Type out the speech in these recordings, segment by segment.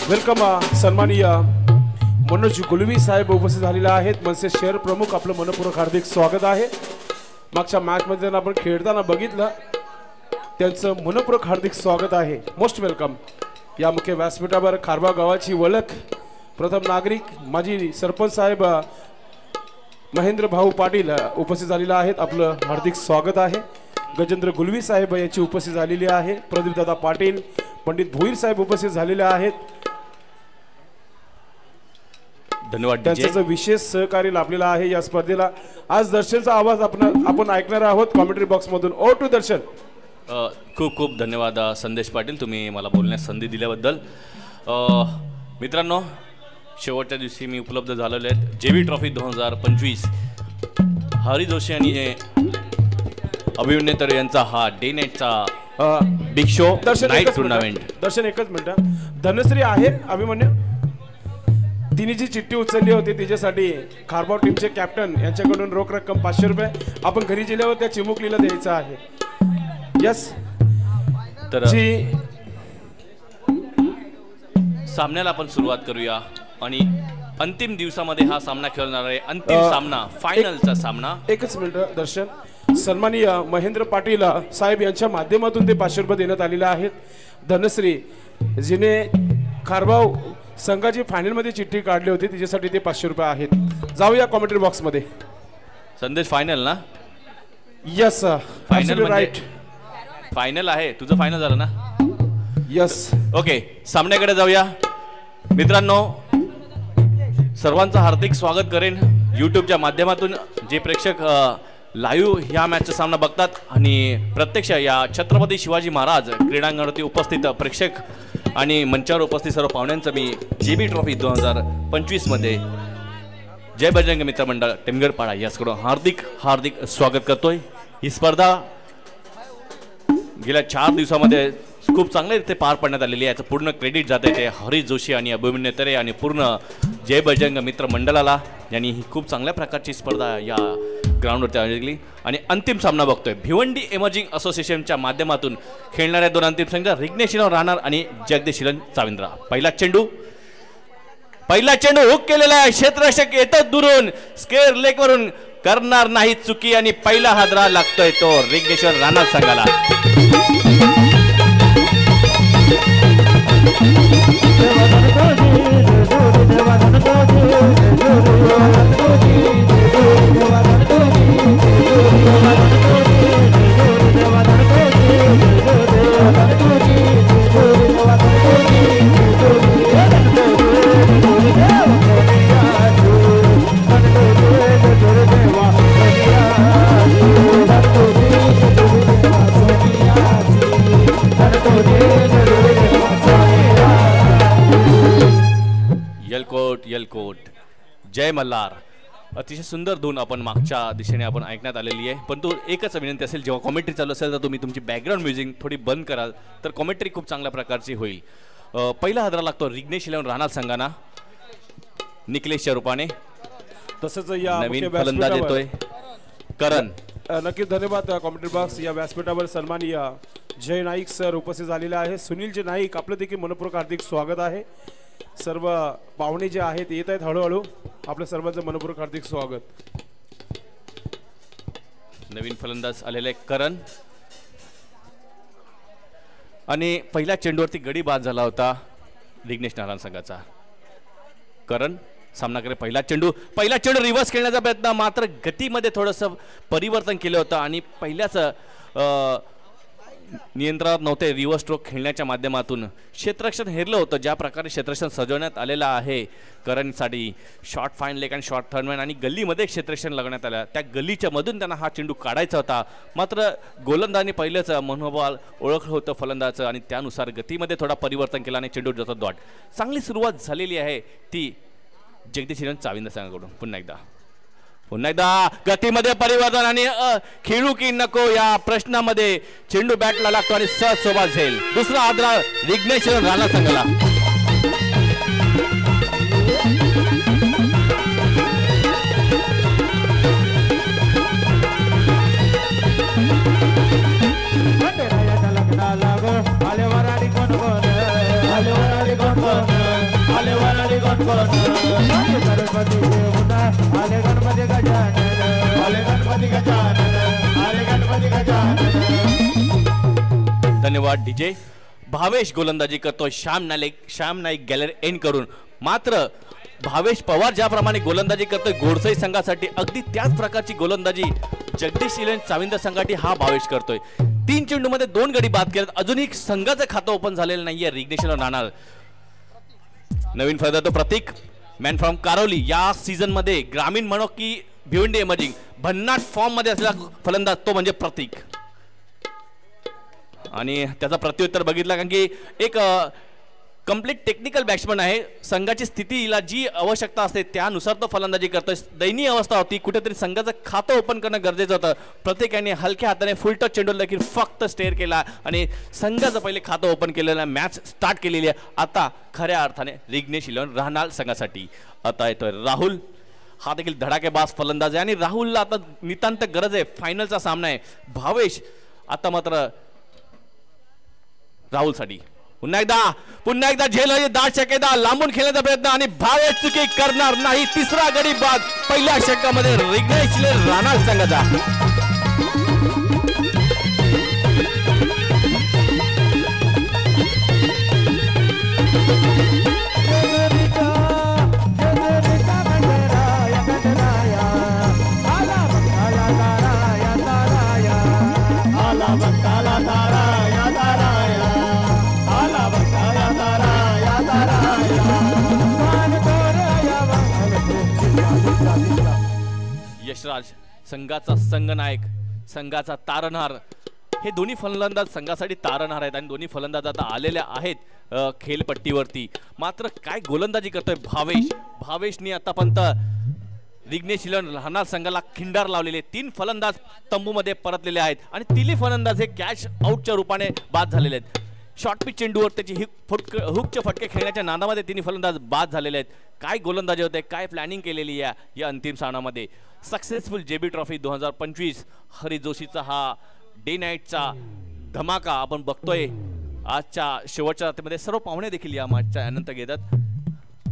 Welcome सन्माननीय मनोज गुलवी साहेब उपस्थित झालेले आहेत. मनसे शहर प्रमुख, आपलं मनपूर्वक हार्दिक स्वागत आहे. मागच्या मॅचमध्ये त्यांना आपण खेळताना बघितलं, त्यांचं मनपूर्वक हार्दिक स्वागत आहे. Most welcome. या मुख्य व्यासपीठावर खारबा गावाची ओळख, प्रथम नागरिक माजी सरपंच साहेब महेंद्र भाऊ पाटील उपस्थित झालेले आहेत. आपलं हार्दिक स्वागत आहे. गजेंद्र गुलवी साहेब यांची उपस्थित झालेली आहे. प्रदीप दादा पाटील, पंडित भोईर साहेब उपस्थित झालेले आहेत. धन्यवाद. त्यांचं विशेष सहकार्य लाभलेलं आहे या स्पर्धेला. आज दर्शनचा आवाज आपण ऐकणार आहोत कॉमेंट्री बॉक्स मधून. ओ टू दर्शन. खूप खूप धन्यवाद संदेश पाटील, तुम्ही मला बोलण्यास संधी दिल्याबद्दल. मित्रांनो, शेवटच्या दिवशी मी उपलब्ध झालेले आहेत जेबी ट्रॉफी 2025. हरी जोशी आणि अभिमन्यू यांचा हा डे नाईटचा big show night tournament. Darshan एकच मिनिट. धनश्री आहे अभिमन्यू, तिने जी चिठ्ठी उचलली होती तिच्यासाठी खारबाव टीमचे कॅप्टन यांच्याकडून रोख रक्कम 500 रुपये आपण घरी गेल्यावर त्या चिमुकलीला द्यायचं आहे. यस. तर सामन्याला आपण सुरुवात करूया आणि अंतिम दिवसामध्ये हा सामना खेळणार आहे. अंतिम सामना, फायनलचा सामना. एकच मिनिट दर्शन. सन्माननीय महेंद्र पाटील साहेब यांच्या माध्यमातून ते 500 रुपये देण्यात आलेले आहेत. धनश्री जिने खारबाव संघाची फायनलमध्ये चिठ्ठी काढली होती तिच्यासाठी ते 500 रुपये आहेत. जाऊया कॉमेंट्री बॉक्स मध्ये. संदेश फायनल ना? Yes final right. फायनल आहे तुझं, फायनल झालं ना? यस. ओके, सामन्याकडे जाऊया. मित्रांनो, सर्वांचं हार्दिक स्वागत करेन यूट्यूबच्या माध्यमातून. जे प्रेक्षक लाईव्ह ह्या मॅचचा सामना बघतात आणि प्रत्यक्ष या छत्रपती शिवाजी महाराज क्रीडांगणावरती उपस्थित प्रेक्षक आणि मंचावर उपस्थित सर्व पाहुण्यांचं मी जेबी ट्रॉफी 2025 मध्ये जय बजरंग मित्र मंडळ टेमगरपाडा याचकडून हार्दिक हार्दिक स्वागत करतोय. ही स्पर्धा गेल्या 4 दिवसामध्ये खूप चांगल्या रीते पार पाडण्यात आलेली आहे. याचं पूर्ण क्रेडिट जात आहे ते हरी जोशी आणि अभिमन्यू तरे आणि पूर्ण जय बजरंग मित्र मंडळाला, यांनी ही खूप चांगल्या प्रकारची स्पर्धा या ग्राउंडवरती आयोजली. आणि अंतिम सामना बघतोय भिवंडी इमर्जिंग असोसिएशनच्या माध्यमातून खेळणाऱ्या 2 अंतिम संघ रिग्नेश राहणार आणि जगदीश चाविंद्रा. पहिला चेंडू हुक केलेला आहे. क्षेत्ररक्षक येतात दुरून, स्केअर लेग वरून करणार नाही चुकी आणि पहिला हादरा लागतोय तो रिग्नेश्वर राणा संघाला. यलकोट जय मल्हार. अतिशय सुंदर धून आपण मागच्या दिशेने आपण ऐकण्यात आलेली आहे. परंतु एकच विनंती असेल, जेव्हा कॉमेंट्री चालू असेल तर तुम्ही तुमची बॅकग्राऊंड म्युझिक थोडी बंद कराल तर कॉमेंट्री खूप चांगल्या प्रकारची होईल. पहिला हादरा लागतो रिग्नेश राहणार संघाना निकलेशच्या रूपाने. तसंच या नवीन फलंदाज येतोय करण. नक्की धन्यवाद. कॉमेंट्री बॉक्स या व्यासपीठावर सन्माननीय जय नाईक सर उपस्थित झालेले आहे. सुनील जे नाईक, आपलं देखील मनपूर्वक हार्दिक स्वागत आहे. सर्व पाहुणे जे आहेत येत आहेत हळूहळू. आपल्या सर्वांचं मनपूर्वक हार्दिक स्वागत. नवीन फलंदाज आलेले करण आणि पहिल्या चेंडूवरती गडी बाद झाला होता विघ्नेश नारायण संघाचा. करण सामना करे. पहिला चेंडू रिव्हर्स खेळण्याचा प्रयत्न, मात्र गतीमध्ये थोडंसं परिवर्तन केलं होतं आणि पहिल्याच नियंत्रणात नव्हते. रिव्हर्स स्ट्रोक खेळण्याच्या माध्यमातून क्षेत्ररक्षण हेरलं होतं. ज्या प्रकारे क्षेत्ररक्षण सजवण्यात आलेलं आहे करणसाठी, शॉर्ट फाईन लेग आणि शॉर्ट थर्ड मॅन आणि गल्लीमध्ये क्षेत्ररक्षण लागण्यात आलं, त्या गल्लीच्या मधून त्यांना हा चेंडू काढायचा होता. मात्र गोलंदाजाने पहिलेच मनोबल ओळखलं होतं फलंदाजाचं आणि त्यानुसार गतीमध्ये थोडा परिवर्तन केलं आणि चेंडू जातो डॉट. चांगली सुरुवात झालेली आहे ती जगदीश चाविंद्र संघाकडून. पुन्हा एकदा गतीमध्ये परिवर्तन आणि खेळू की नको या प्रश्नामध्ये चेंडू बॅटला लागतो आणि सहज सोबत झेल. दुसरा आदरा विघ्नेश राणा संघाला. गणपती घेऊन आले गणपती गजानन आले गणपती गजानन आले गणपती गजानन. धन्यवाद डीजे. भावेश गोलंदाजी करतोय श्याम नाईक गॅलरी एंड करून. मात्र भावेश पवार ज्याप्रमाणे गोलंदाजी करतोय घोडसई संघासाठी अगदी त्याच प्रकारची गोलंदाजी जगदीश इलेन चाविंद संघासाठी हा भावेश करतोय. 3 चेंडूमध्ये 2 गडी बाद केलेत. अजूनही संघाचं खातं ओपन झालेलं नाहीये. रिग्नेशन राहणार नवीन फलंदाज प्रतीक मॅन फ्रॉम कारोली. या सीझन मध्ये ग्रामीण म्हणो की भिवंडी एमर्जिंग भन्नाट फॉर्म मध्ये असलेला फलंदाज तो म्हणजे प्रतीक. आणि त्याचा प्रत्युत्तर बघितला कारण की एक कंप्लीट टेक्निकल बॅट्समन आहे. संघाची स्थितीला जी आवश्यकता असते त्यानुसार तो फलंदाजी करतोय. दयनीय अवस्था होती. कुठेतरी संघाचं खातं ओपन करणं गरजेचं होतं. प्रत्येक यांनी हलक्या हाताने फुल टच चेंडू देखील फक्त स्टेअर केला आणि संघाचं पहिले खातं ओपन केलेलं मॅच स्टार्ट केलेली आहे. आता खऱ्या अर्थाने रिग्नेश इलेव्हन राहणार संघासाठी. आता येतोय राहुल. हा देखील धडाकेबाज फलंदाज आहे आणि राहुलला आता नितांत गरज आहे. फायनलचा सामना आहे. भावेश आता मात्र राहुलसाठी पुन्हा एकदा झेल दाट शक्यता लांबून खेळण्याचा प्रयत्न आणि भावेश चुकी करणार नाही. तिसरा गडी बाद पहिल्या षटकामध्ये रिग्नेश इलेव्हन राहणार संघाचा. यशराज संघाचा संघनायक संघाचा तारणहार. हे दोन्ही फलंदाज संघासाठी तारणहार आहेत आणि दोन्ही फलंदाज आता आलेले आहेत खेळपट्टीवरती. मात्र काय गोलंदाजी करतोय भावेशने आतापर्यंत रिग्नेश इलेव्हन राहणार संघाला खिंडार लावलेले. 3 फलंदाज तंबूमध्ये परतलेले आहेत आणि तिन्ही फलंदाज हे कॅच आउटच्या रूपाने बाद झालेले आहेत. शॉर्ट पिच चेंडूवर त्याची हुकचे फटके खेळण्याच्या नादामध्ये तिन्ही फलंदाज बाद झालेले आहेत. काय गोलंदाजी होते, काय प्लॅनिंग केलेली आहे या अंतिम सामन्यामध्ये. सक्सेसफुल जेबी ट्रॉफी 2025 हरी जोशीचा हा डे नाईटचा धमाका आपण बघतोय. आजच्या शेवटच्या रात्रीमध्ये सर्व पाहुणे देखील या मॅचचा आनंद घेतात.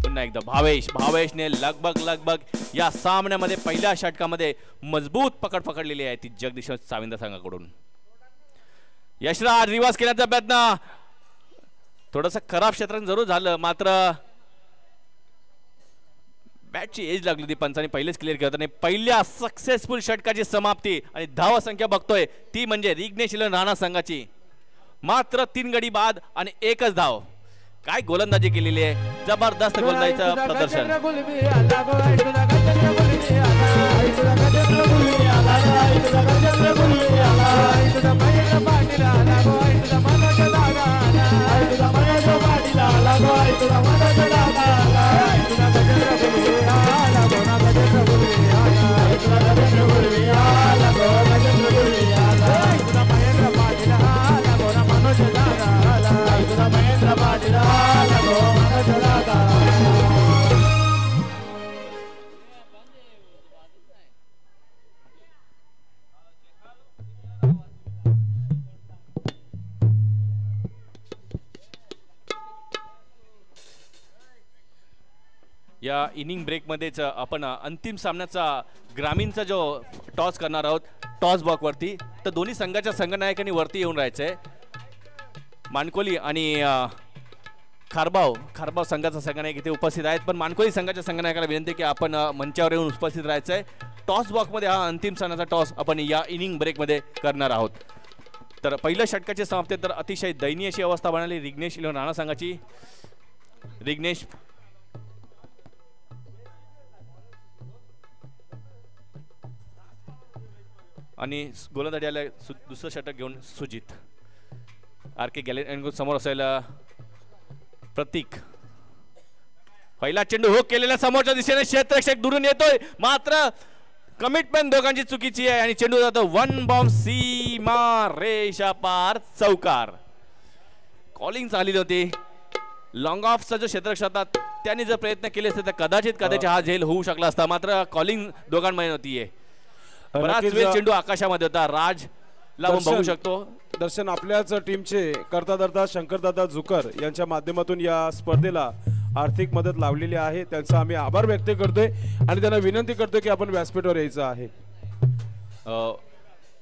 पुन्हा एकदा भावेशने लगबग या सामन्यामध्ये पहिल्या षटकामध्ये मजबूत पकड पकडलेली आहे ती जगदीश चाविंद संघाकडून. यशराज रिवाज केल्याचा प्रयत्न थोडंसं खराब क्षेत्रात जरूर झालं. मात्र बॅटची एज लागली होती. पंचांनी पहिलेच क्लिअर केलं आणि पहिल्या सक्सेसफुल षटकाची समाप्ती आणि धाव संख्या बघतोय ती म्हणजे रिग्नेश इलेव्हन राहणार संघाची. मात्र 3 गडी बाद आणि 1च धाव. काय गोलंदाजी केलेली आहे. जबरदस्त गोलंदाजीचं प्रदर्शन. या इनिंग ब्रेकमध्येच आपण अंतिम सामन्याचा ग्रामीणचा जो टॉस करणार आहोत टॉस बॉक्सवरती. तर दोन्ही संघाच्या संघनायकांनी वरती येऊन राहायचंय. मानकोली आणि खारबाव संघाचा संघनायक इथे उपस्थित आहेत. पण मानकोली संघाच्या संघनायकाला विनंती की आपण मंचावर येऊन उपस्थित राहायचंय. टॉस बॉक्समध्ये हा अंतिम सामन्याचा टॉस आपण या इनिंग ब्रेकमध्ये करणार आहोत. तर पहिल्या षटकाची समाप्ती तर अतिशय दयनीय अशी अवस्था बनली रिग्नेश इलेव्हन राहणार संघाची. रिग्नेश आणि गोलंदाजी आल्या दुसरं षटक घेऊन सुजित. आर.के. गॅलरी समोर असायला प्रतीक. पहिला चेंडू हुक केलेला समोरच्या दिशेने क्षेत्ररक्षक दुरून येतोय. मात्र कमिटमेंट दोघांची चुकीची आहे आणि चेंडू जातो 1 बॉम्ब सीमा रेषा पार चौकार. कॉलिंग झाली होती. लॉंग ऑफचा जो क्षेत्ररक्षक होता त्यांनी जर प्रयत्न केले असते तर कदाचित हा झेल होऊ शकला असता. मात्र कॉलिंग दोघांमध्ये नव्हती. बराच वेळ चेंडू आकाशामध्ये होता. राजला आपण बघू शकतो. दर्शन आपल्याच टीमचे कर्ताधर्ता शंकरदादा झुकर यांच्या माध्यमातून या स्पर्धेला आर्थिक मदत लावलेली आहे त्यांचा आम्ही आभार व्यक्त करतोय आणि त्यांना विनंती करतोय की आपण व्यासपीठावर यायचं आहे.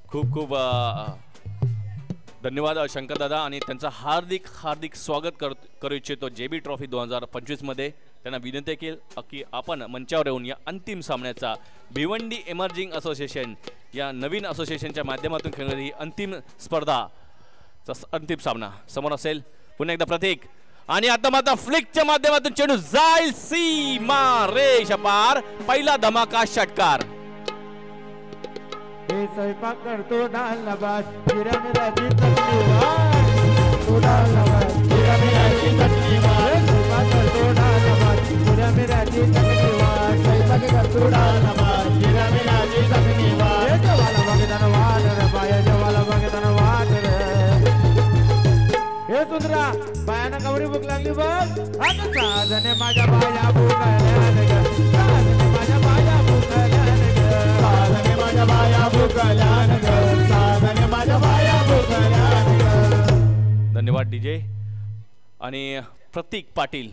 खूप खूप धन्यवाद शंकर दादा आणि त्यांचं हार्दिक हार्दिक स्वागत करू इच्छितो JB ट्रॉफी 2025 मध्ये. त्यांना विनंती केली की आपण मंचावर येऊन या अंतिम सामन्याचा भिवंडी एमर्जिंग असोसिएशन या नवीन असोसिएशनच्या माध्यमातून खेळणारी ही अंतिम स्पर्धाचा अंतिम सामना समोर असेल. पुन्हा एकदा प्रतीक आणि आता मात्र फ्लिकच्या माध्यमातून चेंडू जाईल सीमा रेषा पार. पहिला धमाका षटकार. हे स्वयंपाक करतो डाल नवाज जिरा मिराची चटणी वाट तो डाल नवाज जिरा मिराची चटणी वाट स्वयंपाक करतो डाल नवाज जिरा मिराची चटणी वाट स्वयंपाक करतो डाल नवाज जिरा मिराची चटणी वाट जेवाला बघताना वाट रे बाया जेवाला बघताना वाट रे. हे सुंदरा बायाना कवरी भूक लागली बघ आता साधने माझ्या बाया भूकल्या ग साधने माझ्या बाया भूकल्या ग साधने माझ्या बाया भूकल्या ग साधने माझ्या बाया भूकल्या ग. धन्यवाद डीजे आणि प्रतीक पाटील.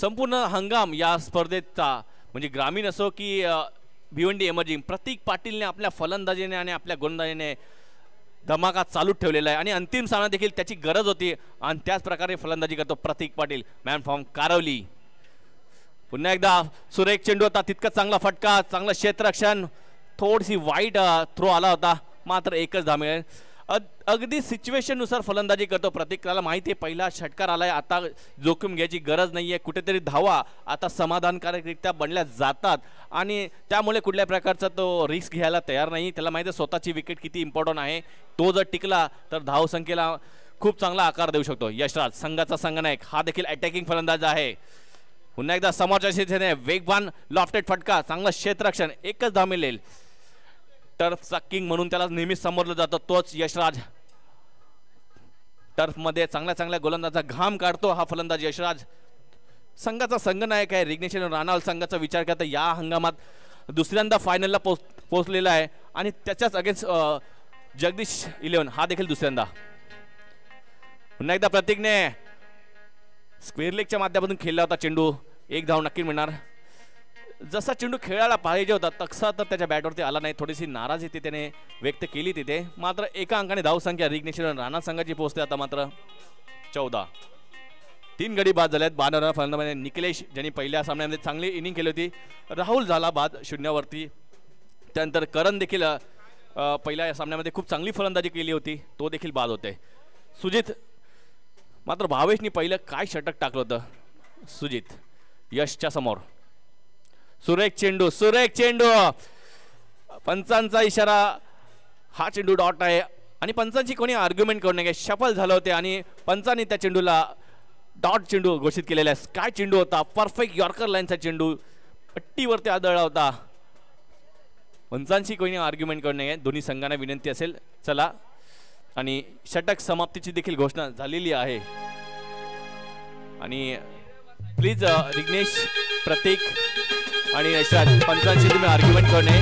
संपूर्ण हंगाम या स्पर्धेचा म्हणजे ग्रामीण असो की भिवंडी एमर्जिंग प्रतीक पाटीलने आपल्या फलंदाजीने आणि आपल्या गोलंदाजीने धमाका चालू ठेवलेला आहे आणि अंतिम सामना देखील त्याची गरज होती आणि त्याच प्रकारे फलंदाजी करतो प्रतीक पाटील मॅन फ्रॉम कारवली. पुन्हा एकदा सुरेख चेंडू होता तितका चांगला फटका चांगलं क्षेत्ररक्षण थोडीशी वाईट थ्रो आला होता मात्र एकच धाव मिळेल. अगदी सिच्युएशननुसार फलंदाजी करतो प्रतीक. त्याला माहिती आहे पहिला षटकार आलाय आता जोखीम घ्यायची गरज नाही आहे. कुठेतरी धावा आता समाधानकारकरित्या बनल्या जातात आणि त्यामुळे कुठल्या प्रकारचा तो रिस्क घ्यायला तयार नाही. त्याला माहिती आहे स्वतःची विकेट किती इम्पॉर्टंट आहे. तो जर टिकला तर धावसंख्येला खूप चांगला आकार देऊ शकतो. यशराज संघाचा संघनायक हा देखील अटॅकिंग फलंदाज आहे. पुन्हा एकदा समोरच्या क्षेत्राने वेगवान लॉफ्टेड फटका चांगलं क्षेत्ररक्षण एकच धाव मिळेल. टर्फचा किंग म्हणून त्याला नेहमीच समोरलं जातं तोच यशराज. टर्फमध्ये चांगल्या चांगल्या गोलंदाजाचा घाम काढतो हा फलंदाज यशराज. संघाचा संघनायक आहे. रिग्नेशन राणावल संघाचा विचार करता या हंगामात दुसऱ्यांदा फायनलला पोहोचलेला आहे आणि त्याच्याच अगेन्स्ट जगदीश 11 हा देखील दुसऱ्यांदा. पुन्हा एकदा प्रतीकने स्क्वेअर लेगच्या माध्यमातून खेळला होता चेंडू. एक धाव नक्की मिळणार. जसा चेंडू खेळायला पाहिजे होता तसा तर त्याच्या बॅटवरती आला नाही. थोडीशी नाराजी त्याने व्यक्त केली तिथे. मात्र एका अंकाने धावसंख्या रिग्नेशन राणा संघाची पोहोचते आता मात्र 14. 3 गडी बाद झाल्यात. 12 फलंदाज निखिलेश ज्यांनी पहिल्या सामन्यामध्ये चांगली इनिंग केली होती. राहुल झाला बाद 0वरती. त्यानंतर करण देखील पहिल्या सामन्यामध्ये खूप चांगली फलंदाजी केली होती तो देखील बाद होते. सुजित मात्र भावेशनी पहिलं काय षटक टाकलं होतं. सुजित यशच्या समोर. सुरेख चेंडू पंचांचा इशारा. हा चेंडू डॉट आहे आणि पंचांची कोणी आर्ग्युमेंट करू नये. शफल झालं होते आणि पंचांनी त्या चेंडूला डॉट चेंडू घोषित केलेला आहे. काय चेंडू होता. परफेक्ट यॉर्कर लाईनचा चेंडू पट्टीवरती आदळला होता. पंचांची कोणी आर्ग्युमेंट करू नये. दोन्ही संघांना विनंती असेल. चला आणि षटक समाप्तीची देखील घोषणा झालेली आहे आणि प्लीज रिग्नेश प्रतीक आणि यशराज पंचांची तुम्ही आर्ग्युमेंट करणे.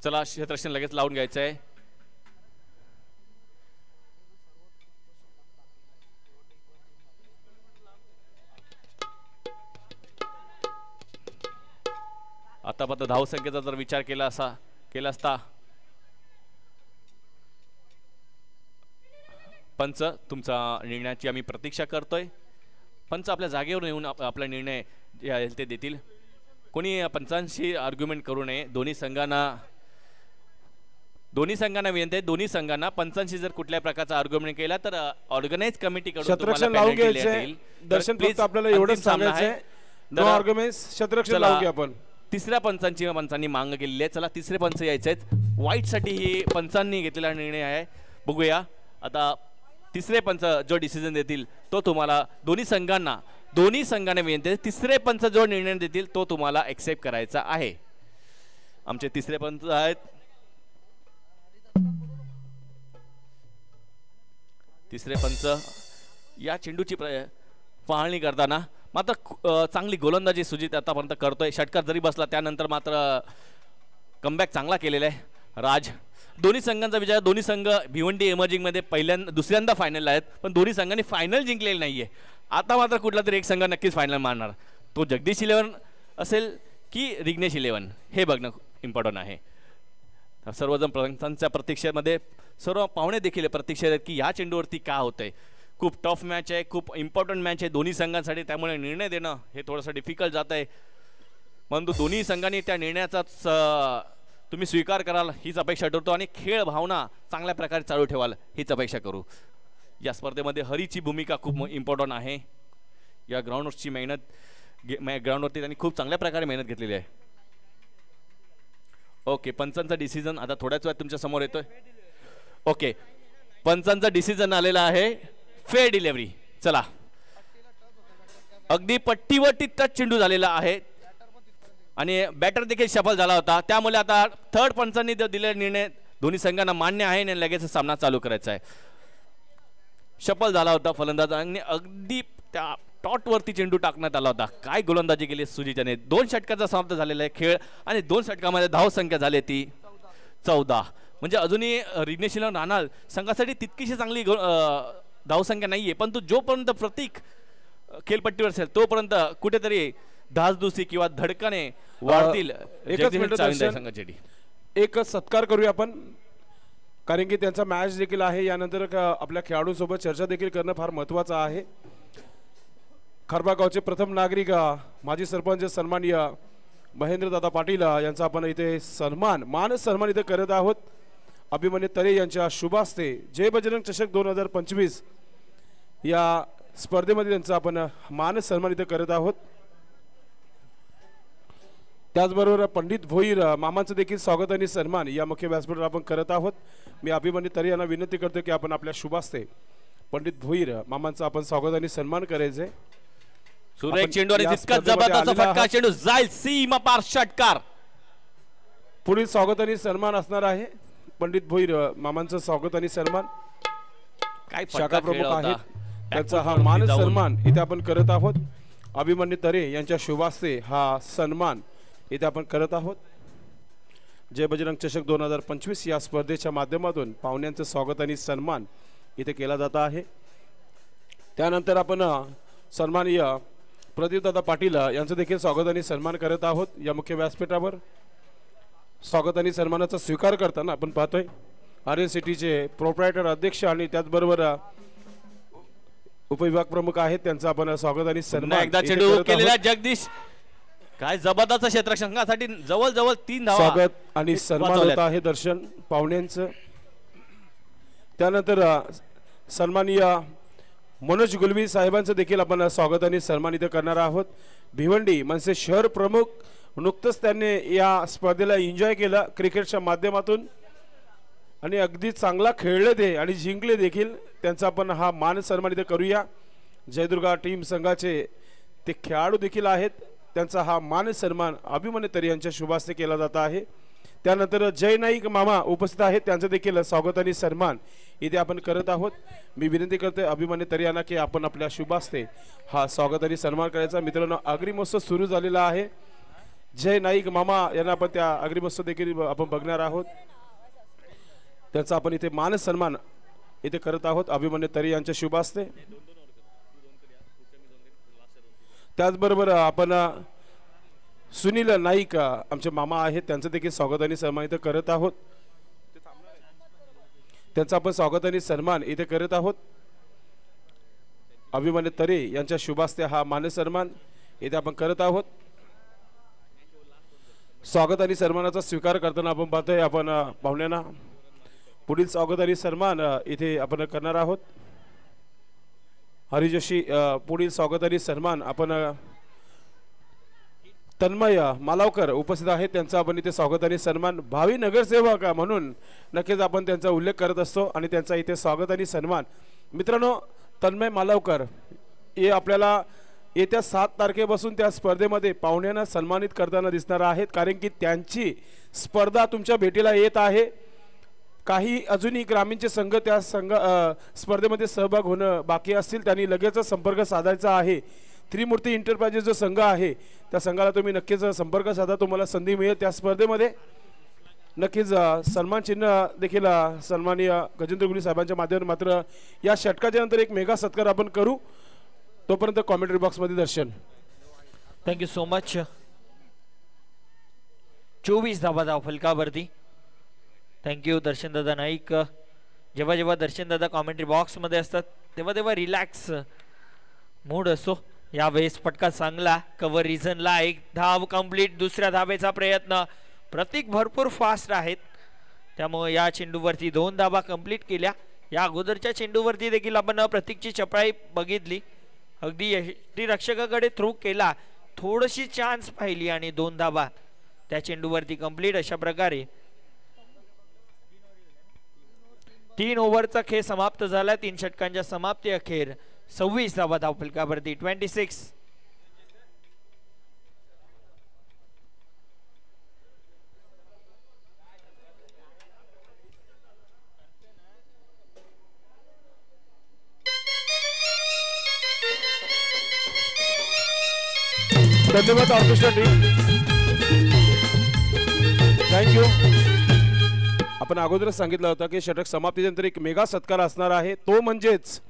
चला क्षेत्ररक्षण लगेच लावून घ्यायचं आहे. आतापर्यंत धावसंख्येचा जर विचार केला असता पंच तुमचा निर्णयाची आम्ही प्रतीक्षा करतोय. पंच आपल्या जागेवर येऊन आपला निर्णय जे आहे ते देतील. कोणी पंचांशी आर्ग्युमेंट करू नये. दोन्ही संघांना विनंती आहे. दोन्ही संघांना पंचांशी जर कुठल्या प्रकारचा आर्ग्युमेंट केला तर ऑर्गनाइज कमिटी कडून लावून घ्यायचे. दर्शन फक्त आपल्याला एवढंच सांगायचंय नो आर्ग्युमेंट्स क्षेत्ररक्षण लावून घ्या. आपण तिसऱ्या पंचांनी मागणी केलेली आहे. चला तिसरे पंच यायचे आहेत. व्हाईट साठी ही पंचांनी घेतलेला निर्णय आहे. बघूया आता तिसरे पंच जो डिसिजन देतील तो तुम्हाला दोन्ही संघांना विनंती आहे. तिसरे पंच जो निर्णय देतील तो तुम्हाला एक्सेप्ट करायचा आहे. आमचे तिसरे पंच आहेत तिसरे पंच या चेंडूची पाहणी करताना मात्र चांगली गोलंदाजी सुजित आतापर्यंत करतोय. षटकार जरी बसला त्यानंतर मात्र कमबॅक चांगला केलेला आहे राज. दोन्ही संघांचा विजय. दोन्ही संघ भिवंडी इमर्जिंगमध्ये दुसऱ्यांदा फायनलला आहेत, पण दोन्ही संघांनी फायनल जिंकलेली नाहीये. आता मात्र कुठला तरी एक संघ नक्कीच फायनल मारणार. तो जगदीश 11 असेल की रिग्नेश 11 हे बघणं इम्पॉर्टंट आहे. सर्वजण पंचांच्या प्रतीक्षेमध्ये सर्व पाहुणे देखील प्रतीक्षेत आहेत की या चेंडूवरती काय होतंय. खूप टफ मॅच आहे, खूप इम्पॉर्टंट मॅच आहे दोन्ही संघांसाठी, त्यामुळे निर्णय देणं हे थोडंसं डिफिकल्ट जात आहे. परंतु दोन्ही संघांनी त्या निर्णयाचाच तुम्ही स्वीकार कराल हीच अपेक्षा ठेवतो आणि खेळ भावना चांगल्या प्रकारे चालू ठेवाल हीच अपेक्षा करू. या स्पर्धेमध्ये हरीची भूमिका खूप इम्पॉर्टंट आहे. या ग्राउंडवरची ग्राउंडवरती त्यांनी खूप चांगल्या प्रकारे मेहनत घेतलेली आहे. ओके, पंचांचा डिसिजन आता थोड्याच वेळात तुमच्या समोर येतोय. ओके, पंचांचा डिसिजन आलेला आहे फेअर डिलिव्हरी. चला, अगदी पट्टीवरती टच चेंडू झालेला आहे आणि बॅटर देखील सफल झाला होता. त्यामुळे आता थर्ड पंचांनी दिलेला निर्णय दोन्ही संघांना मान्य आहे आणि लगेच सामना चालू करायचा आहे. सफल झाला होता फलंदाजांनी, अगदी त्या टॉटवरती चेंडू टाकण्यात आला होता. काय गोलंदाजी केली सुजितने. 2 षटकाचा समाप्त झालेला आहे खेळ आणि 2 षटकामध्ये धावसंख्या झाली ती 14. म्हणजे अजूनही रिग्नेश 11 राहणार संघासाठी तितकीशी चांगली धावसंख्या नाहीये, परंतु जोपर्यंत प्रतीक खेळपट्टीवर असेल तोपर्यंत कुठेतरी धासधुसी किंवा धडकाने वाढतील. एक सत्कार करूया आपण, कारण की त्यांचा मॅच देखील आहे. यानंतर आपल्या खेळाडूंसोबत चर्चा देखील करणं फार महत्त्वाचं आहे. खारबा गावचे प्रथम नागरिक माजी सरपंच सन्माननीय महेंद्रदादा पाटील यांचा आपण इथे मान सन्मान इथे करत आहोत. अभिमन्यू तरे यांच्या शुभ हस्ते जय बजरंग चषक 2025 या स्पर्धेमध्ये त्यांचा आपण मान सन्मान इथे करत आहोत. त्याचबरोबर पंडित भोईर मामांचं देखील स्वागत आणि सन्मान या मुख्य व्यासपीठावर आपण करत आहोत. मी अभिमन्यू तरे यांना विनंती करतो की आपण आपल्या शुभ हस्ते पंडित भोईर मामांचं आपण स्वागत आणि सन्मान करायचे. सुरेख चेंडू आणि तितका जबरदस्त फटका चेंडू जाईल सीमा पार षटकार. पुढील स्वागत आणि सन्मान असणार आहे पंडित भोईर मामांचं स्वागत आणि सन्मान. काय शाखा प्रमुख आहेत त्यांचा हा मान सन्मान इथे आपण करत आहोत. अभिमन्यू तरे यांच्या शुभ हस्ते हा सन्मान इथे आपण करत आहोत. जय बजरंग चषक 2025 या स्पर्धेच्या माध्यमातून पाहुण्यांचं स्वागत आणि सन्मान इथे केला जात आहे. त्यानंतर आपण सन्माननीय प्रदीपदादा पाटील यांचं देखील स्वागत आणि सन्मान करत आहोत. या मुख्य व्यासपीठावर स्वागत आणि सन्मानाचा स्वीकार करताना आपण पाहतोय RNCTचे प्रोप्रायटर अध्यक्ष आणि त्याचबरोबर उपविभाग प्रमुख आहेत त्यांचं आपण स्वागत आणि सन्मान एकदा चेंडू केलेला जगदीश. काय जबरदस्त क्षेत्ररक्षण संघासाठी जवळजवळ 3 धावा. स्वागत आणि सन्मान होत आहे दर्शन पाहुण्यांचं. त्यानंतर सन्माननीय मनोज गुलवी साहेबांचं देखील आपण स्वागत आणि सन्मान इथे करणार आहोत. भिवंडी मनसे शहर प्रमुख नुकतंच त्यांनी या स्पर्धेला एन्जॉय केलं क्रिकेटच्या माध्यमातून आणि अगदी चांगला खेळले ते आणि जिंकले देखील. त्यांचा आपण हा मान सन्मान इथे करूया. जयदुर्गा टीम संघाचे ते खेळाडू देखील आहेत, त्यांचा हा मान सन्मान अभिमन्यू तरे यांच्या शुभ हस्ते केला जात आहे. त्यानंतर जय नाईक मामा उपस्थित आहेत, त्यांचं देखील स्वागत आणि सन्मान इथे आपण करत आहोत. मी विनंती करते अभिमन्यू तरे यांना की आपण आपल्या शुभ हस्ते हा स्वागत आणि सन्मान करायचा. मित्रांनो, अग्रिमोत्सव सुरू झालेला आहे. जय नाईक मामा यांना आपण त्या अग्रिमोत्सव देखील आपण बघणार आहोत. त्यांचा आपण इथे मान सन्मान इथे करत आहोत अभिमन्यू तरे यांच्या शुभ हस्ते. त्याचबरोबर आपण सुनील नाईक आमचे मामा आहेत, त्यांचं देखील स्वागत आणि सन्मान इथे करत आहोत. त्यांचा आपण स्वागत आणि सन्मान इथे करत आहोत. अभिमन्यू तरे यांच्या शुभ हस्ते हा मान सन्मान इथे आपण करत आहोत. स्वागत आणि सन्मानाचा स्वीकार करताना आपण पाहतोय आपण पाहुण्यांना पुढील स्वागत आणि सन्मान इथे आपण करणार आहोत. हरिजोशी पुढील स्वागत आणि सन्मान आपण तन्मय मालावकर उपस्थित आहेत, त्यांचा आपण इथे स्वागत आणि सन्मान भावी नगरसेवक म्हणून नक्कीच आपण त्यांचा उल्लेख करत असतो आणि त्यांचा इथे स्वागत आणि सन्मान. मित्रांनो, तन्मय मालावकर हे आपल्याला येत्या 7 तारखेपासून त्या स्पर्धेमध्ये पाहुण्यांना सन्मानित करताना दिसणार आहेत, कारण की त्यांची स्पर्धा तुमच्या भेटीला येत आहे. काही अजूनही ग्रामीणचे संघ त्या स्पर्धेमध्ये सहभाग होणं बाकी असतील, त्यांनी लगेच संपर्क साधायचा आहे. त्रिमूर्ती इंटरप्राइजेस जो संघ आहे त्या संघाला तुम्ही नक्कीच संपर्क साधा, तुम्हाला संधी मिळेल त्या स्पर्धेमध्ये. नक्कीच सन्मान चिन्ह देखील सन्माननीय गजेंद्र गुली साहेबांच्या माध्यमातून मात्र या षटकाच्या नंतर एक मेगा सत्कार आपण करू. तोपर्यंत कॉमेंट्री बॉक्समध्ये दर्शन. Thank you so much. 24 धावा धाव फलकावरती. थँक्यू दर्शन दादा नाईक. जेव्हा जेव्हा दर्शन दादा कॉमेंट्री बॉक्समध्ये असतात तेव्हा तेव्हा रिलॅक्स मूड असतो. यावेळेस फटका चांगला, कव्हर रिझनला एक धाव कंप्लीट. दुसऱ्या धावेचा प्रयत्न. प्रतीक भरपूर फास्ट आहेत त्यामुळे या चेंडूवरती 2 धावा कंप्लीट केल्या. या अगोदरच्या चेंडूवरती देखील आपण प्रतीकची चपळाई बघितली, अगदी यष्टीरक्षकाकडे थ्रो केला, थोडीशी चान्स पाहिली आणि 2 धावा त्या चेंडूवरती कंप्लीट. अशा प्रकारे 3 ओव्हरचा खेळ समाप्त झाला. 3 षटकांच्या समाप्ती अखेर 26 धावा धावफलकावरती. 26. धन्यवाद ऑर्केस्ट्रा टीम, थँक्यू. आपण अगोदरच सांगितलं होतं की षटक समाप्तीनंतर एक मेगा सत्कार असणार आहे. तो म्हणजेच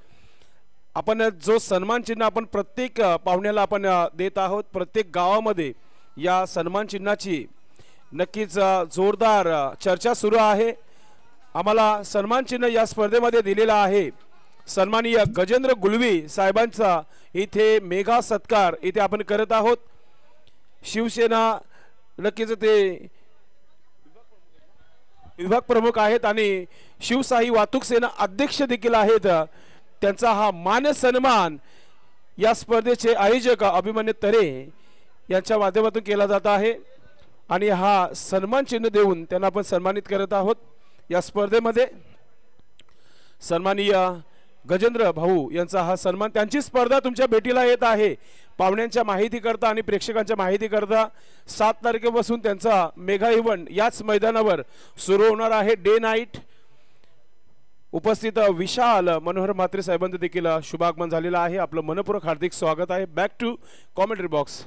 आपण जो सन्मान चिन्ह आपण प्रत्येक पाहुण्याला आपण देत आहोत. प्रत्येक गावामध्ये या सन्मान चिन्हाची नक्कीच जोरदार चर्चा सुरू आहे. आम्हाला सन्मान चिन्ह या स्पर्धेमध्ये दिलेला आहे सन्माननीय गजेंद्र गुलवी साहेबांचा. इथे मेगा सत्कार इथे आपण करत आहोत. शिवसेना नक्कीच ते विभाग प्रमुख आहेत आणि शिवशाही वाहतूक सेना अध्यक्ष देखील आहेत. त्यांचा हा मान सन्मान या स्पर्धेचे आयोजक अभिमन्यू तरे यांच्या माध्यमातून केला जात आहे आणि हा सन्मान चिन्ह देऊन त्यांना आपण सन्मानित करत आहोत. या स्पर्धेमध्ये सन्माननीय गजेंद्र भाऊ यांचा हा सन्मान, त्यांची स्पर्धा तुमच्या भेटीला येत आहे. पाहुण्यांच्या माहितीकरता आणि प्रेक्षकांच्या माहितीकरता 7 तारखेपासून त्यांचा मेगा इव्हेंट याच मैदानावर सुरू होणार आहे. Day night. उपस्थित विशाल मनोहर म्हात्रे साहेबांचं देखील शुभागमन झालेलं आहे. आपलं मनपूर्वक हार्दिक स्वागत आहे. Back to commentary box.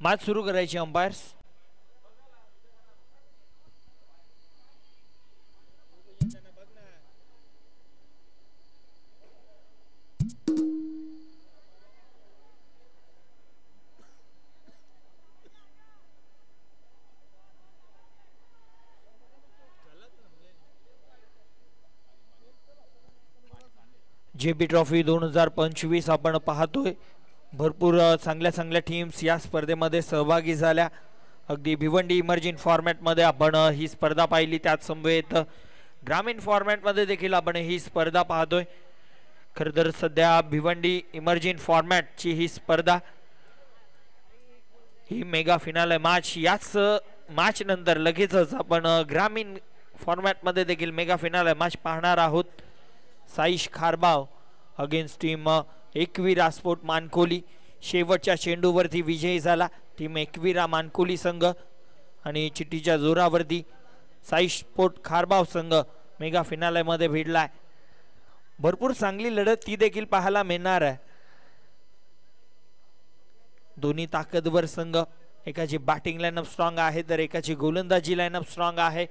Match सुरू करायची अंपायर्स. JP ट्रॉफी 2025 आपण पाहतोय. भरपूर चांगल्या चांगल्या टीम्स या स्पर्धेमध्ये सहभागी झाल्या. अगदी भिवंडी इमर्जिंग फॉर्मॅटमध्ये आपण ही स्पर्धा पाहिली, त्याच समवेत ग्रामीण फॉर्मॅटमध्ये देखील आपण ही स्पर्धा पाहतोय. खरं तर सध्या भिवंडी इमर्जिंग फॉर्मॅटची ही स्पर्धा ही मेगा फिनाले मॅच, याच मॅच नंतर लगेचच आपण ग्रामीण फॉर्मॅटमध्ये देखील मेगा फिनाले मॅच पाहणार आहोत. Saish Kharbav against team Ekvira sport Mankoli. शेवटच्या चेंडूवरती विजयी झाला टीम एकविरा मानकोली संघ आणि चिठ्ठीच्या जोरावरती साईश स्पोर्ट खारबाव संघ मेगा फिनालेमध्ये भिडलाय. भरपूर चांगली लढत ती देखील पाहायला मिळणार आहे. दोन्ही ताकदवर संघ, एकाची बॅटिंग लाईनअप स्ट्रॉंग आहे तर एकाची गोलंदाजी लाईनअप स्ट्रॉंग आहे.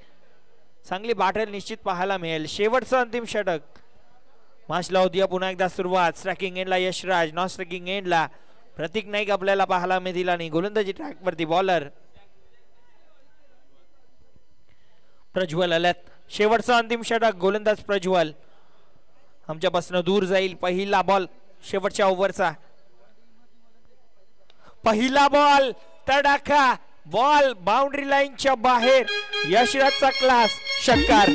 चांगली बॅटल निश्चित पाहायला मिळेल. शेवटचं अंतिम षटक. मॅचला होती पुन्हा एकदा सुरुवात. स्ट्रायकिंग एंडला यशराज, नॉन स्ट्रायकिंग एंडला प्रतीक नाईक आपल्याला पाहायला मिळतील आणि गोलंदाजी ट्रॅकवरती बॉलर प्रज्वल आल्यात. शेवटचा अंतिम षटक. गोलंदाज प्रज्वल आमच्यापासून दूर जाईल. पहिला बॉल शेवटच्या ओव्हरचा. पहिला बॉल तडाखा, बॉल बाउंड्री लाईनच्या बाहेर. यशराजचा क्लास, षटकार.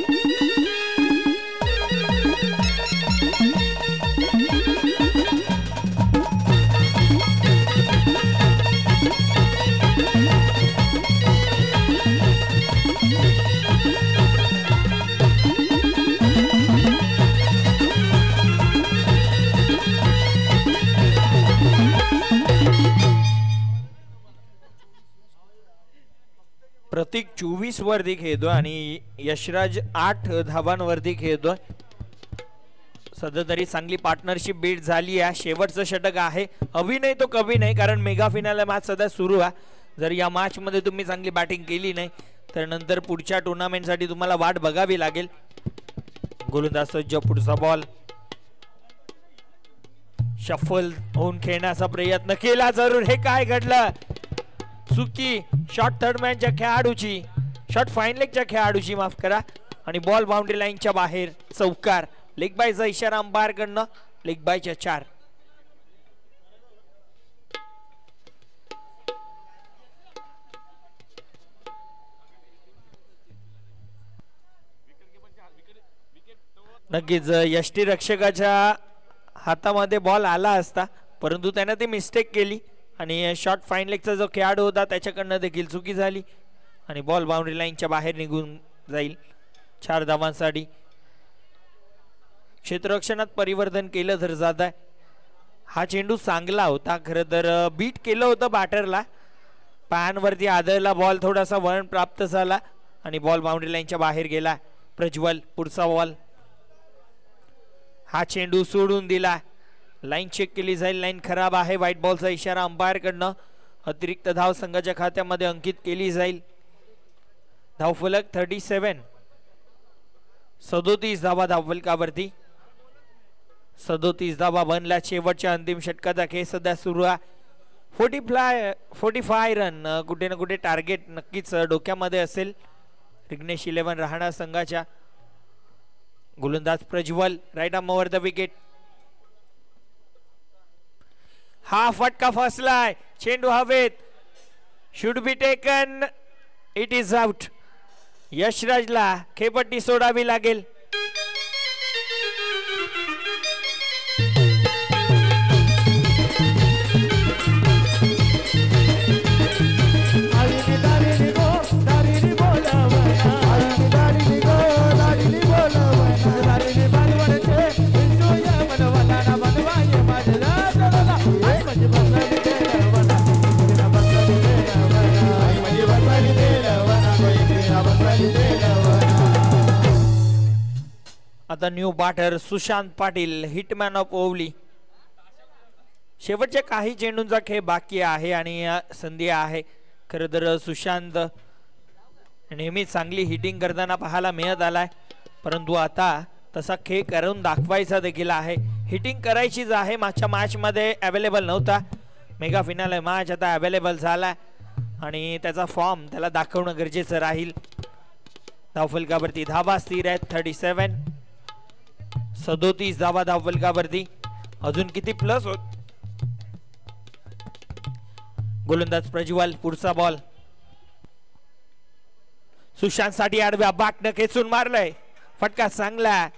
प्रतीक 24 वरती खेळतोय आणि यशराज 8 धावांवरती खेळतोय. सध्या तरी चांगली पार्टनरशिप बीट झाली आहे. शेवटचं षटक आहे, अभी नाही तो कभी नाही, कारण मेगा फिनाले मॅच सध्या सुरू आहे. जर या मॅच मध्ये तुम्ही चांगली बॅटिंग केली नाही तर नंतर पुढच्या टुर्नामेंटसाठी तुम्हाला वाट बघावी लागेल. गोलंदाज सज्ज, पुढचा बॉल शफल होऊन खेळण्याचा प्रयत्न केला, जरूर. हे काय घडलं? चुकी शॉर्ट थर्डमॅनच्या खेळाडूची, शॉर्ट फाईन लेगच्या खेळाडूची, माफ करा, आणि बॉल बाउंड्री लाईनच्या बाहेर. चौकार. लेग बायचा इशारा अंपायर कडनं. लेग बायच्या 4. नक्कीच यष्टी रक्षकाच्या हातामध्ये बॉल आला असता, परंतु त्याने ती मिस्टेक केली आणि शॉर्ट फाईन लेगचा जो खेळाडू होता त्याच्याकडनं देखील चुकी झाली आणि बॉल बाउंड्री लाईनच्या बाहेर निघून जाईल. 4 धावांसाठी. क्षेत्ररक्षणात परिवर्तन केलं तर जात आहे. हा चेंडू चांगला होता, खरं तर बीट केलं होतं बॅटरला, पॅनवरती आदळला बॉल, थोडासा वळण प्राप्त झाला आणि बॉल बाउंड्री लाईनच्या बाहेर गेला. प्रज्वल, पुढचा बॉल. हा चेंडू सोडून दिला. लाईन चेक केली जाईल, लाईन खराब आहे. व्हाईट बॉलचा इशारा अंपायर कडनं. अतिरिक्त धाव संघाच्या खात्यामध्ये अंकित केली जाईल. धावफलक 37. 37 धावा धावफलकावरती. 37 धावा बनल्या. शेवटच्या अंतिम षटकाचा खेळ सध्या सुरू आहे. 45 रन कुठे ना कुठे टार्गेट नक्कीच डोक्यामध्ये असेल विघ्नेश 11 राहणार संघाच्या. गोलंदाज Prajwal, right arm over the wicket. हा फटका फसलाय, चेंडू हवेत. Should be taken, it is out. यशराजला खेळपट्टी सोडावी लागेल. आता new batter Sushant Patil, hitman of Ovali. शेवटच्या काही चेंडूंचा खेळ बाकी आहे आणि संधी आहे. खरं तर सुशांत नेहमी चांगली हिटिंग करताना पाहायला मिळत आलाय, परंतु आता तसा खेळ करून दाखवायचा देखील आहे. हिटिंग करायचीच आहे. मागच्या मॅच मध्ये अवेलेबल नव्हता, मेगा फिनाले मॅच आता अवेलेबल झाला आणि त्याचा फॉर्म त्याला दाखवणं गरजेचं राहील. धावफलकावरती धावा स्थिर आहेत. 37. 37 धावा धावफलकावरती. अजून किती प्लस होत? गोलंदाज प्रज्वल, पुढचा बॉल. सुशांत साठी आडव्या बाटनं खेचून मारलंय. फटका चांगला.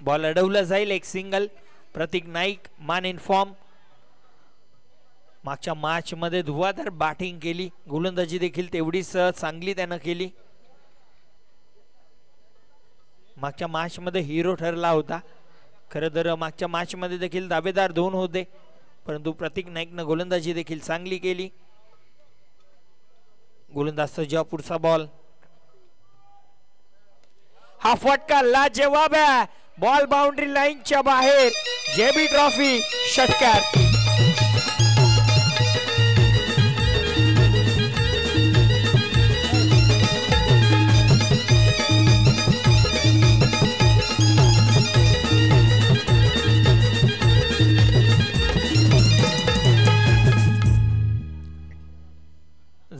बॉल अडवलं जाईल. एक सिंगल. प्रतीक नाईक, मान इन फॉर्म. मागच्या मॅच मध्ये धुवाधार बॅटिंग केली, गोलंदाजी देखील तेवढीच चांगली त्यानं केली. मागच्या मॅच मध्ये हिरो ठरला होता. खरं तर मागच्या मॅच मध्ये देखील दावेदार 2 होते, परंतु प्रतीक नाईकनं गोलंदाजी देखील चांगली केली. गोलंदाज सज्ज, पुढचा बॉल. हा फटका लाजवाब आहे. बॉल बाउंड्री लाईनच्या बाहेर. जेबी ट्रॉफी षटकार.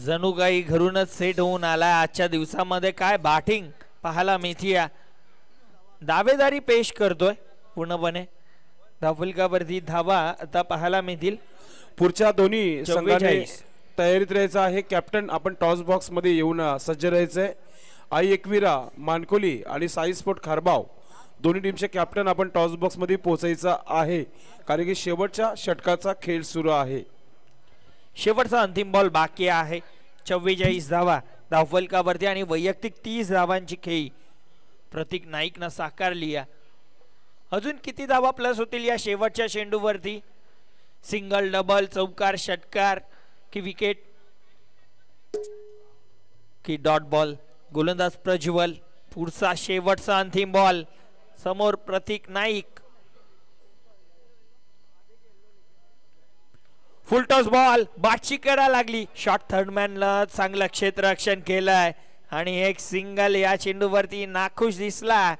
जणू काही घरूनच सेट होऊन आलाय. आजच्या दिवसामध्ये काय बॅटिंग पाहायला मिळतीये. दावेदारी पेश करतोय पूर्णपणे. धावफलकावरती धावा आता पाहायला मिळतील. पुढच्या दोन्ही संघाने तयारीत राहायचं आहे. कॅप्टन आपण टॉस बॉक्स मध्ये येऊन सज्ज राहायचंय. आई एकविरा मानकोली आणि साई स्पोर्ट खारबाव दोन्ही टीमचे कॅप्टन आपण टॉस बॉक्स मध्ये पोहोचायचं आहे, कारण की शेवटच्या षटकाचा खेळ सुरू आहे. शेवटचा अंतिम बॉल बाकी आहे. 44 धावा धावफलकावरती आणि वैयक्तिक 30 धावांची खेळी प्रतीक नाईकनं साकारली आहे. अजून किती धावा प्लस होतील या शेवटच्या चेंडूवरती? सिंगल, डबल, चौकार, षटकार की विकेट की डॉट बॉल? गोलंदाज प्रज्वल, पुढचा शेवटचा अंतिम बॉल. समोर प्रतीक नाईक. फुलटॉस बॉल बाटची करा लागली. शॉट थर्डमॅनला चांगलं क्षेत्ररक्षण केलंय आणि एक सिंगल या चेंडूवरती नाखुश दिसला,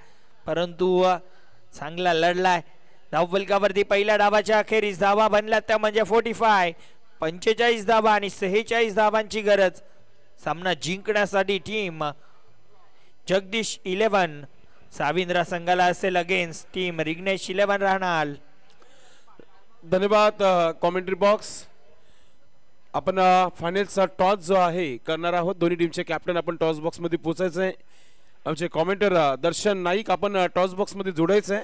परंतु चांगला लढलाय. धावफलकावरती पहिल्या डावाच्या अखेरीस धावा बनल्या त्या म्हणजे 45 धावा आणि 46 धावांची गरज सामना जिंकण्यासाठी. टीम जगदीश 11 साविंद्रा संघाला असेल अगेन्स्ट टीम रिग्नेश 11 राहणार. धन्यवाद कॉमेंट्री बॉक्स. आपण फायनलचा टॉस जो आहे करणार आहोत. दोन्ही टीमचे कॅप्टन आपण टॉस बॉक्स मध्ये पोहोचायचं आहे. आमचे कॉमेंटर दर्शन नाईक आपण टॉस बॉक्स मध्ये जोडायचं आहे.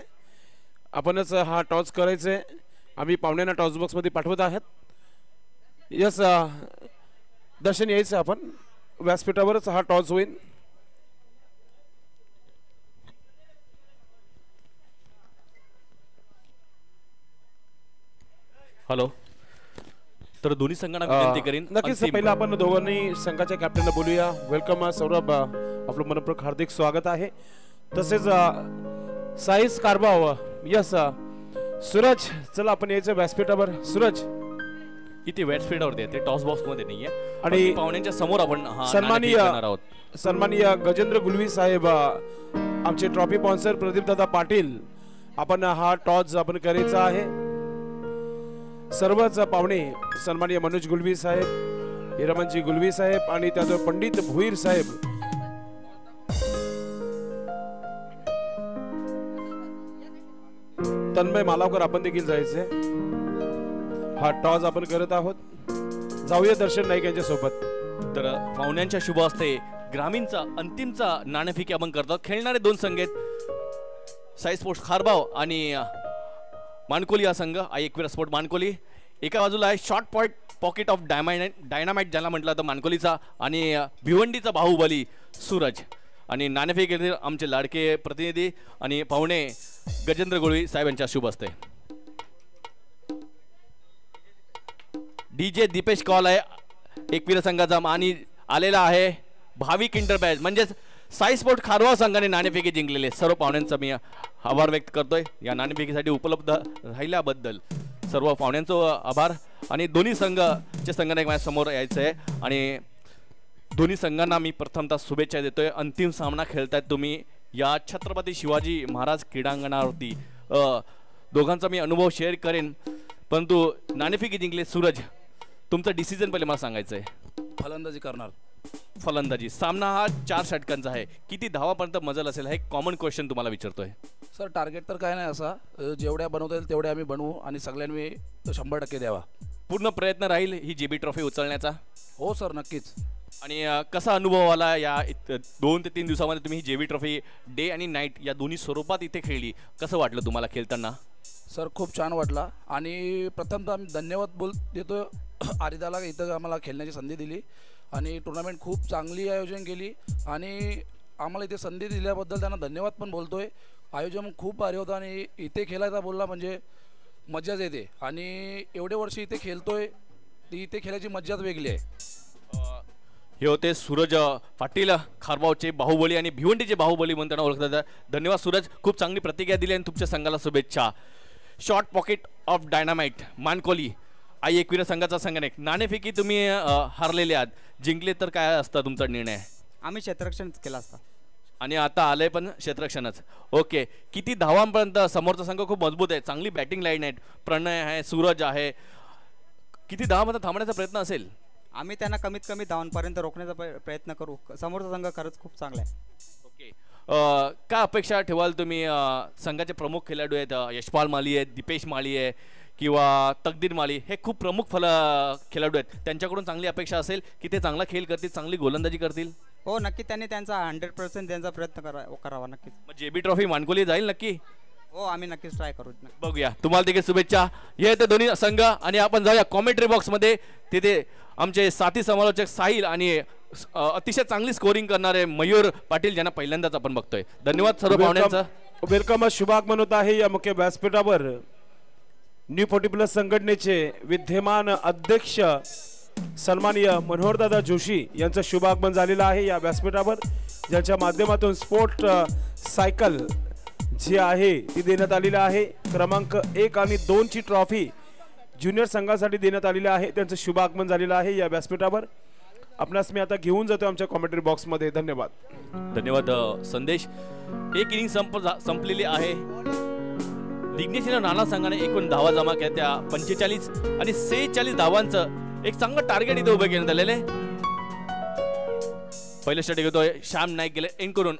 आपणच हा टॉस करायचा आहे. आम्ही पाहुण्यांना टॉस बॉक्स मध्ये पाठवत आहात. यस दर्शन यायचं आपण व्यासपीठावरच हा टॉस होईल. हॅलो. तर दोन्ही संघांना विनंती करीन. नक्कीच पहिला आपण दोघांनी संघाच्या कॅप्टनला बोलूया. वेलकम सौरभ, आपलं मनपूर्वक हार्दिक स्वागत आहे. तसेच साईस कारभाव, यस सूरज, चला आपण यायचं व्यासपीठावर. सूरज इथे व्यासपीठावरती आहे, ते टॉस बॉक्स मध्ये नाहीये आणि पाहुण्यांच्या समोर आपण सन्माननीय गजेंद्र गुलवी साहेब, आमचे ट्रॉफी स्पॉन्सर प्रदीप दादा पाटील, आपण हा टॉस आपण करायचा आहे. सर्वच पाहुणे सन्माननीय मनोज गुलवी साहेब, हिरामनजी गुलवी साहेब आणि त्याचबरोबर पंडित भुईर साहेब, तन्मय मालावकर, आपण देखील जायचे. हा टॉस आपण करत आहोत. जाऊया दर्शन नाईक यांच्या सोबत. तर पाहुण्यांच्या शुभ हस्ते ग्रामीणचा अंतिमचा नाणेफेकी आपण करतो. खेळणारे दोन संघ आहेत साई स्पोर्ट्स खारबाव आणि मानकोली हा संघ. एकवीरा स्पोर्ट मानकोली. एका बाजूला आहे शॉर्ट पॉकेट ऑफ डायनामाइट ज्याला म्हटलं तर मानकोलीचा, आणि भिवंडीचा बाहुबली सूरज. आणि नाणेफेकीतील आमचे लाडके प्रतिनिधी आणि पाहुणे गजेंद्र गुळवी साहेब यांच्या शुभ हस्ते. DJ दीपेश कॉल आहे एकवीर संघाचा आणि आलेला आहे भाविक इंटरबॅच म्हणजेच साई स्पोर्ट खारवा संघाने नाणेफेकी जिंकलेले. सर्व पाहुण्यांचा मी आभार व्यक्त करतोय या नाणेफेकीसाठी उपलब्ध राहिल्याबद्दल. सर्व पाहुण्यांचं आभार. आणि दोन्ही संघाने माझ्या समोर यायचं आहे आणि दोन्ही संघांना मी प्रथमतः शुभेच्छा देतोय. अंतिम सामना खेळतायत तुम्ही या छत्रपती शिवाजी महाराज क्रीडांगणावरती. दोघांचा मी अनुभव शेअर करेन, परंतु नाणेफेकी जिंकले. सूरज, तुमचं डिसिजन पहिले मला सांगायचं आहे. फलंदाजी करणार. फलंदाजी. सामना हा 4 षटकांचा आहे. किती धावापर्यंत मजल असेल हा एक कॉमन क्वेश्चन तुम्हाला विचारतोय. सर टार्गेट तर काय नाही असा, जेवढ्या बनवता येईल तेवढ्या आम्ही बनवू आणि सगळ्यांनी 100% द्यावा. पूर्ण प्रयत्न राहील ही JB ट्रॉफी उचलण्याचा. हो सर, नक्कीच. आणि कसा अनुभव आला या 2 ते 3 दिवसामध्ये तुम्ही ही JB ट्रॉफी डे आणि नाईट या दोन्ही स्वरूपात इथे खेळली, कसं वाटलं तुम्हाला खेळताना? सर खूप छान वाटला आणि प्रथमतः आम्ही धन्यवाद देतो आरिदाला, इथं आम्हाला खेळण्याची संधी दिली आणि टुर्नामेंट खूप चांगली आयोजन केली आणि आम्हाला इथे संधी दिल्याबद्दल त्यांना धन्यवाद पण बोलतोय. आयोजन खूप भारी होतं आणि इथे खेळायचा बोलला म्हणजे मज्जाच येते आणि एवढे वर्ष इथे खेळतोय ती इथे खेळायची मज्जाच वेगळी आहे. हे होते सूरज पाटील, खारबावचे बाहुबली आणि भिवंडीचे बाहुबली म्हणून त्यांना ओळखतात. धन्यवाद सूरज, खूप चांगली प्रतिक्रिया दिली आणि तुमच्या संघाला शुभेच्छा. Short pocket of dynamite Mankoli Aai Ekvir संघाचा संघानेक. नाणेफेकी तुम्ही हारलेले आहात, जिंकले तर काय असता तुमचा निर्णय? आम्ही क्षेत्ररक्षण केला असता आणि आता आलंय पण क्षेत्ररक्षणच. ओके, किती धावांपर्यंत? समोरचा संघ खूप मजबूत आहे, चांगली बॅटिंग लाईन आहे, प्रणय आहे, सूरज आहे. किती धावांपर्यंत थांबण्याचा प्रयत्न असेल? आम्ही त्यांना कमीत कमी धावांपर्यंत रोखण्याचा प्रयत्न करू. समोरचा संघ खरंच खूप चांगला आहे. ओके, काय अपेक्षा ठेवाल तुम्ही? संघाचे प्रमुख खेळाडू आहेत, यशपाल माली आहेत, दीपेश माळी आहे किंवा तकदीर माळी, हे खूप प्रमुख खेळाडू आहेत. त्यांच्याकडून चांगली अपेक्षा असेल की ते चांगला खेळ करतील, चांगली गोलंदाजी करतील. हो नक्की, त्यांनी त्यांचा 100% त्यांचा प्रयत्न करावा नक्कीच. मग JB ट्रॉफी मानकोली जाईल नक्की? हो आम्ही नक्कीच ट्राय करू. बघूया. तुम्हाला देखील शुभेच्छा. हे ते दोन्ही संघ आणि आपण जाऊया कॉमेंट्री बॉक्समध्ये. तिथे आमचे साथी समालोचक साहिल आणि अतिशय चांगली स्कोरिंग करणारे मयूर पाटील ज्यांना पहिल्यांदाच आपण बघतोय. धन्यवाद सर्व पाहुण्यांचं. वेलकम शुभागमन होत आहे या मुख्य व्यासपीठावर. न्यू 40+ संघटनेचे विद्यमान अध्यक्ष सन्माननीय मनोहरदादा जोशी यांचं शुभागमन झालेलं आहे या व्यासपीठावर, ज्यांच्या माध्यमातून स्पोर्ट सायकल जी आहे ती देण्यात आलेली आहे. क्रमांक 1 आणि 2 ची ट्रॉफी ज्युनियर संघासाठी देण्यात आलेले आहे त्यांचं शुभ आगमन झालेलं आहे या व्यासपीठावर. आपणास मी आता घेऊन जातो आमच्या कॉमेंट्री बॉक्समध्ये. धन्यवाद. धन्यवाद संदेश. एक इनिंग संपलेली आहे. विघ्नेश राणा संघाने एकूण धावा जमा केल्या त्या 45 आणि 46 धावांचं एक चांगलं टार्गेट इथे उभे करण्यात आलेले. पहिलं षटक घेतोय श्याम नाईक गेले एंड करून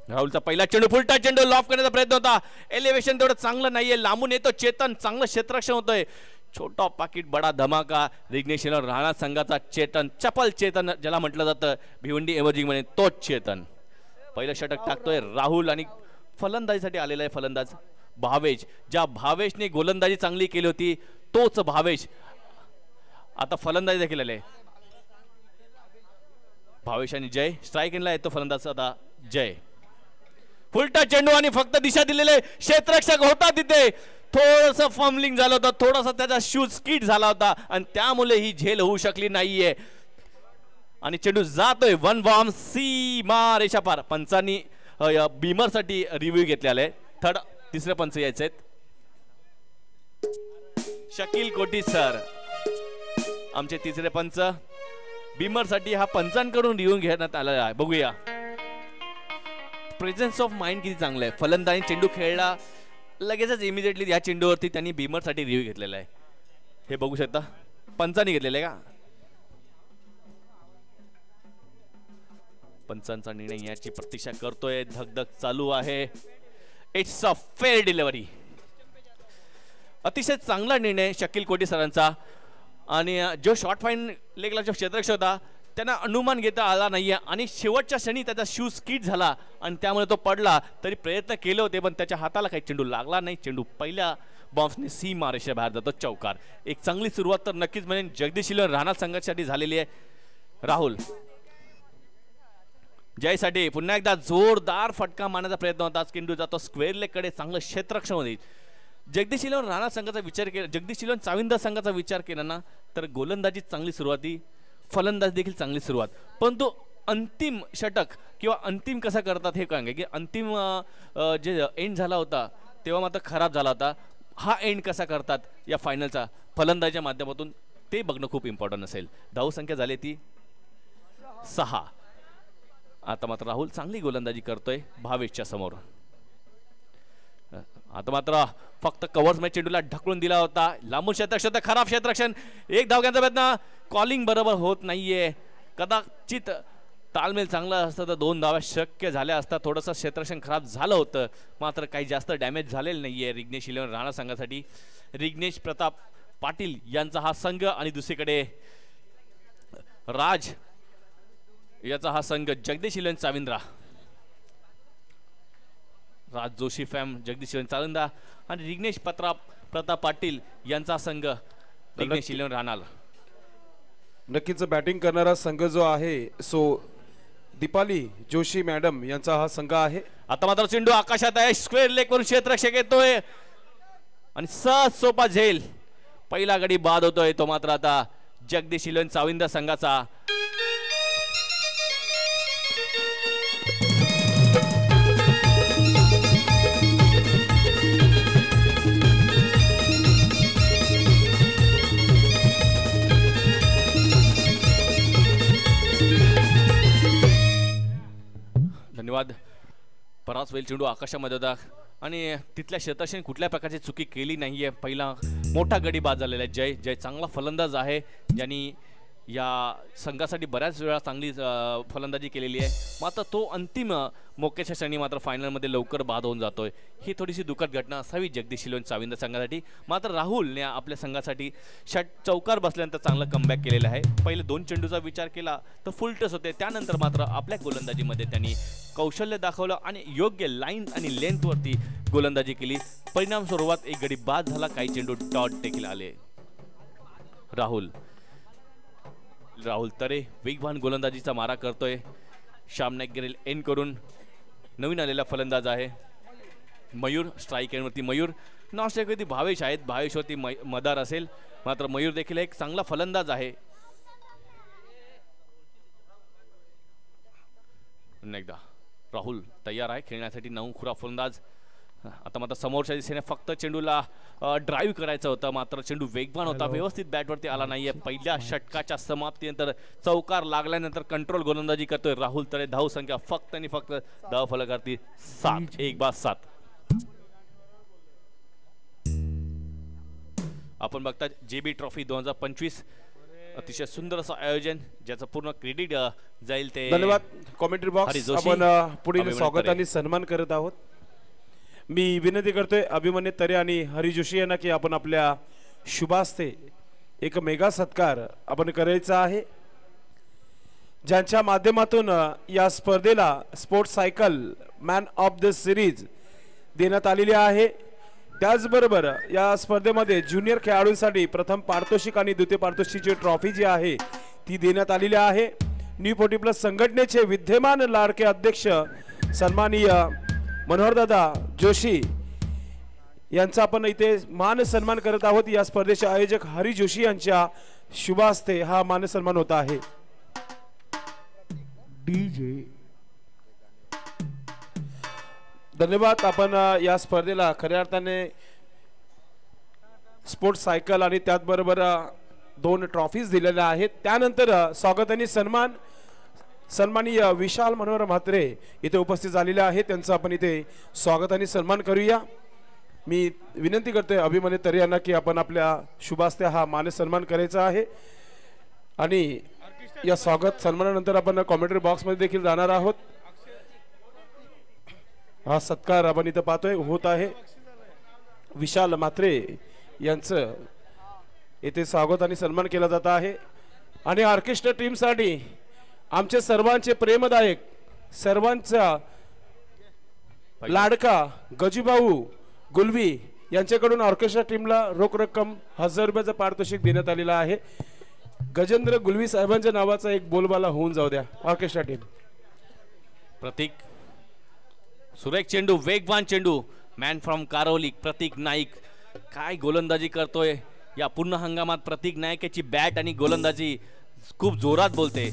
राहुलचा पहिला चेंडू फुलटा चेंडू लॉफ करण्याचा प्रयत्न होता. एलिव्हेशन तेवढं चांगलं नाहीये. लांबून येतो चेतन, चांगलं क्षेत्ररक्षण होतंय. छोटा पाकिट बडा धमाका. विघ्नेश राणा संघाचा चेतन, चपल चेतन ज्याला म्हटलं जातं भिवंडी एमर्जिंग मध्ये, तोच चेतन. पहिलं षटक टाकतोय राहुल आणि फलंदाजीसाठी आलेला आहे फलंदाज भावेश. ज्या भावेशने गोलंदाजी चांगली केली होती तोच भावेश आता फलंदाजी देखील आले. भावेश आणि जय स्ट्राईक एंडला येतो फलंदाज आता जय. फुलटा चेंडू आणि फक्त दिशा दिलेले क्षेत्ररक्षक होता तिथे. थोडस फॉर्मलिंग झालं होतं, थोडासा त्याचा शूज स्किट झाला होता आणि त्यामुळे ही झेल होऊ शकली नाहीये. आणि चेंडू जातोय वन बॉम्ब सीमा रेषा पार. पंचांनी बीमर साठी रिव्ह्यू घेतलेला आहे. तिसरे पंच यायचे शकील कोटी सर आमचे तिसरे पंच. बीमर साठी हा पंचांकडून रिव्ह्यू घेण्यात आलेला आहे. बघूया प्रेझेन्स ऑफ माइंड किती चांगलं आहे. फलंदाजी चेंडू खेळला लगेचच इमिजिएटली या चेंडूवरती त्यांनी बीमर साठी रिव्ह्यू घेतलेला आहे. हे बघू शकता पंचांनी घेतलेलं आहे का. पंचांचा निर्णय याची प्रतीक्षा करतोय. धगधग चालू आहे. It's a fair delivery. अतिशय चांगला निर्णय शकील कोटी सरांचा. आणि जो शॉर्ट फाईन लेगला जो क्षेत्ररक्षक होता त्यांना अनुमान घेता आला नाहीये आणि शेवटच्या क्षणी त्याचा शूज स्किट झाला आणि त्यामुळे तो पडला. तरी प्रयत्न केले होते पण त्याच्या हाताला काही चेंडू लागला नाही. चेंडू पहिल्या बॉम्बने सीमा रेषा बाहेर जातो. चौकार. एक चांगली सुरुवात तर नक्कीच म्हणजे जगदीश राणा संघासाठी झालेली आहे. राहुल जयसाठी पुन्हा एकदा जोरदार फटका मारण्याचा प्रयत्न होता. चेंडू जातो स्क्वेअर लेग कडे. चांगलं क्षेत्ररक्षण होईल. जगदीश राणा संघाचा विचार केला, जगदीश चाविंदा संघाचा विचार केला ना तर गोलंदाजी चांगली सुरुवाती, फलंदाजी देखील चांगली सुरुवात. पण तो अंतिम षटक किंवा अंतिम कसा करतात हे कळंगे की अंतिम जे एंड झाला होता तेव्हा मात्र खराब झाला होता. हा एंड कसा करतात या फायनलचा फलंदाजीच्या माध्यमातून ते बघणं खूप इम्पॉर्टंट असेल. धावसंख्या झाली ती 6. आता मात्र राहुल चांगली गोलंदाजी करतोय भावेशच्या समोर. आता मात्र फक्त कव्हर्स मध्ये चेंडूला ढकलून दिला होता. लांबून क्षेत्ररक्षण, खराब क्षेत्ररक्षण. एक धाव घ्यायचा प्रयत्न, कॉलिंग बरोबर होत नाहीये. कदाचित तालमेल चांगला असतं तर 2 धावा शक्य झाल्या असतात. थोडंसं क्षेत्ररक्षण खराब झालं होतं मात्र काही जास्त डॅमेज झालेलं नाहीये विघ्नेश राणा संघासाठी. विघ्नेश प्रताप पाटील यांचा हा संघ आणि दुसरीकडे राज याचा हा संघ जगदीश चाविंद्रा. राज जोशी फॅम जगदीश चाविंद्रा आणि विघ्नेश प्रताप पाटील यांचा संघ विघ्नेश राहणार. नक्कीच बॅटिंग करणारा संघ जो आहे सो दीपाली जोशी मॅडम यांचा हा संघ आहे. आता मात्र चेंडू आकाशात आहे. स्क्वेअर लेग वरून क्षेत्ररक्षक येतोय आणि सहज सोपा झेल. पहिला गडी बाद होतोय तो मात्र आता जगदीश चाविंदा संघाचा. धन्यवाद. बराच वेळ चेंडू आकाशामध्ये होता आणि तिथल्या क्षेत्ररक्षण कुठल्या प्रकारची चुकी केली नाहीये. पहिला मोठा गडी बाद झालेला आहे. जय चांगला फलंदाज आहे ज्यांनी या संघासाठी बऱ्याच वेळा चांगली फलंदाजी केलेली आहे. मात्र तो अंतिम मोक्याच्या क्षणी मात्र फायनलमध्ये लवकर बाद होऊन जातोय. ही थोडीशी दुःखद घटना असावी जगदीश चाविंदा संघासाठी. मात्र राहुलने आपल्या संघासाठी चौकार बसल्यानंतर चांगलं कमबॅक केलेलं आहे. पहिले 2 चेंडूचा विचार केला तर फुल टस होते. त्यानंतर मात्र आपल्या गोलंदाजीमध्ये त्यांनी कौशल्य दाखवलं आणि योग्य लाईन आणि लेंथवरती गोलंदाजी केली. परिणाम स्वरूपात एक गडी बाद झाला. काही चेंडू डॉट देखील आले. राहुल तरे वेगवान गोलंदाजीचा मारा करतोय. श्याम नाईक गेलेल एन करून नवीन आलेला फलंदाज आहे मयूर. स्ट्राईक एंडवरती मयूर. नॉन स्ट्राईकवरती भावेश आहेत. भावेशवरती मदार असेल. मात्र मयूर देखील एक चांगला फलंदाज आहे. एकदा राहुल तयार आहे खेळण्यासाठी. 9 खुरा फलंदाज आता मात्र समोरच्या दिशेने फक्त चेंडूला ड्राईव्ह करायचा होता, मात्र चेंडू वेगवान होता, व्यवस्थित बॅटवरती आला नाहीये. पहिल्या षटकाच्या समाप्तीनंतर चौकार लागल्यानंतर कंट्रोल गोलंदाजी करतोय राहुल तळे. धाव संख्या फक्त आणि फक्त धाव फलकावरती 7, 1-7. आपण बघता JB ट्रॉफी 2025 अतिशय सुंदर असं आयोजन, ज्याचं पूर्ण क्रेडिट जाईल ते. धन्यवाद. कॉमेंट्री बॉक्स आपण पुढील स्वागत आणि सन्मान करत आहोत. मी विनंती करतोय अभिमन्यू तरे आणि हरी जोशी यांना की आपण आपल्या शुभास्ते एक मेगा सत्कार आपण करायचा आहे, ज्यांच्या माध्यमातून या स्पर्धेला sports cycle man of the series देण्यात आलेली आहे. त्याचबरोबर या स्पर्धेमध्ये ज्युनियर खेळाडूंसाठी प्रथम पारितोषिक आणि द्वितीय पारितोषिकची ट्रॉफी जी आहे ती देण्यात आलेली आहे. न्यू 40+ संघटनेचे विद्यमान लाडके अध्यक्ष सन्माननीय मनोहरदादा जोशी यांचा आपण इथे मान सन्मान करत आहोत. या स्पर्धेचे आयोजक हरी जोशी यांच्या शुभास्ते हा मान सन्मान होता आहे. DJ धन्यवाद. आपण या स्पर्धेला खऱ्या अर्थाने स्पोर्ट्स सायकल आणि त्याचबरोबर 2 ट्रॉफीज दिलेल्या आहेत. त्यानंतर स्वागत आणि सन्माननीय विशाल मनोहर म्हात्रे इथे उपस्थित झालेले आहेत, त्यांचं आपण इथे स्वागत आणि सन्मान करूया. मी विनंती करतोय अभिमन्यू तरे यांना की आपण आपल्या शुभास्ते हा मान सन्मान करायचा आहे. आणि या स्वागत सन्मानानंतर आपण कॉमेंट्री बॉक्स मध्ये देखील जाणार आहोत. हा सत्कार आपण इथं पाहतोय होत आहे. विशाल म्हात्रे यांचं येथे स्वागत आणि सन्मान केला जात आहे. आणि ऑर्केस्ट्रा टीमसाठी आमचे सर्वांचे प्रेमदायक, सर्वांचा लाडका गजूभाऊ गुलवी यांच्याकडून ऑर्केस्ट्रा टीमला रोख रक्कम 1000 रुपयाचं पारितोषिक देण्यात आलेलं आहे. गजेंद्र गुलवी साहेबांच्या नावाचा एक बोलबाला होऊन जाऊ द्या. ऑर्केस्ट्रा टीम प्रतीक, सुरेख चेंडू, वेगवान चेंडू, मॅन फ्रॉम कारोली प्रतीक नाईक. काय गोलंदाजी करतोय या पूर्ण हंगामात. प्रतीक नाईक याची बॅट आणि गोलंदाजी खूप जोरात बोलते.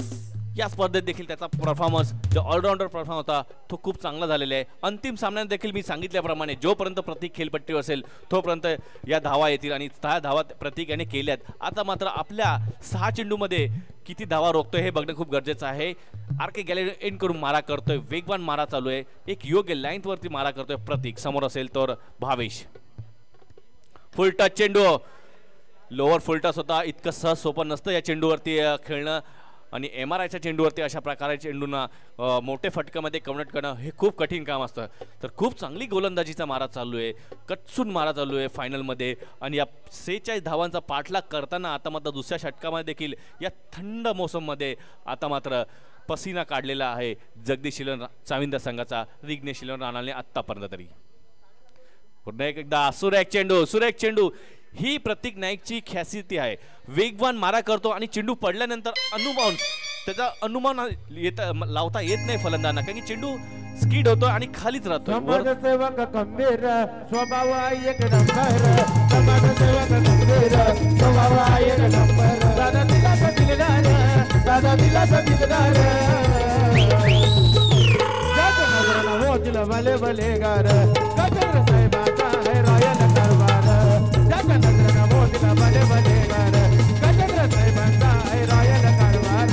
या स्पर्धेत देखील त्याचा परफॉर्मन्स जो ऑलराऊंडर परफॉर्म होता तो खूप चांगला झालेला आहे. अंतिम सामन्यात देखील मी सांगितल्याप्रमाणे जोपर्यंत प्रतीक खेळपट्टीवर असेल तोपर्यंत या धावा येतील आणि 6 धावा प्रतीक याने केल्यात. आता मात्र आपल्या 6 चेंडूमध्ये किती धावा रोखतोय हे बघणं खूप गरजेचं आहे. आरके गॅलरी एंड करून मारा करतोय, वेगवान मारा चालू आहे, एक योग्य लाईन वरती मारा करतोय प्रतीक. समोर असेल तर भावेश. फुल टच चेंडू, लोअर फुल टच होता. इतकं सहज सोपं नसतं या चेंडूवरती खेळणं आणि MRIच्या चेंडूवरती अशा प्रकारे चेंडूंना मोठे फटक्यामध्ये कन्व्हर्ट करणं हे खूप कठीण काम असतं. तर खूप चांगली गोलंदाजीचा मारा चालू आहे, कटसून मारा चालू आहे फायनलमध्ये. आणि या 46 धावांचा पाठलाग करताना आता मात्र दुसऱ्या षटकामध्ये देखील या थंड मोसममध्ये आता मात्र पसीना काढलेला आहे जगदीश शिलन चाविंदा संघाचा, रिग्नेश शिलन राणाने आत्तापर्यंत तरी. पुन्हा एकदा सुरेख चेंडू ही प्रतीक नाईकची खासियत आहे. वेगवान मारा करतो आणि चेंडू पडल्यानंतर अनुमान लावता येत नाही फलंदाजांना, कारण की चेंडू स्किड होतो आणि खालीच राहतो. समाजसेवक गंभीर स्वभाव एक नंबर, समाजसेवक गंभीर स्वभाव एक नंबर, दादा दिलासा दिलदार, दादा दिलासा दिलदार, जात नजर होतील भले भले गार, गजेंद्र साहेबाचा आहे रॉयल कारभार, जात नजर होतील भले भले गार, गजेंद्र साहेबांचा आहे रॉयल कारभार,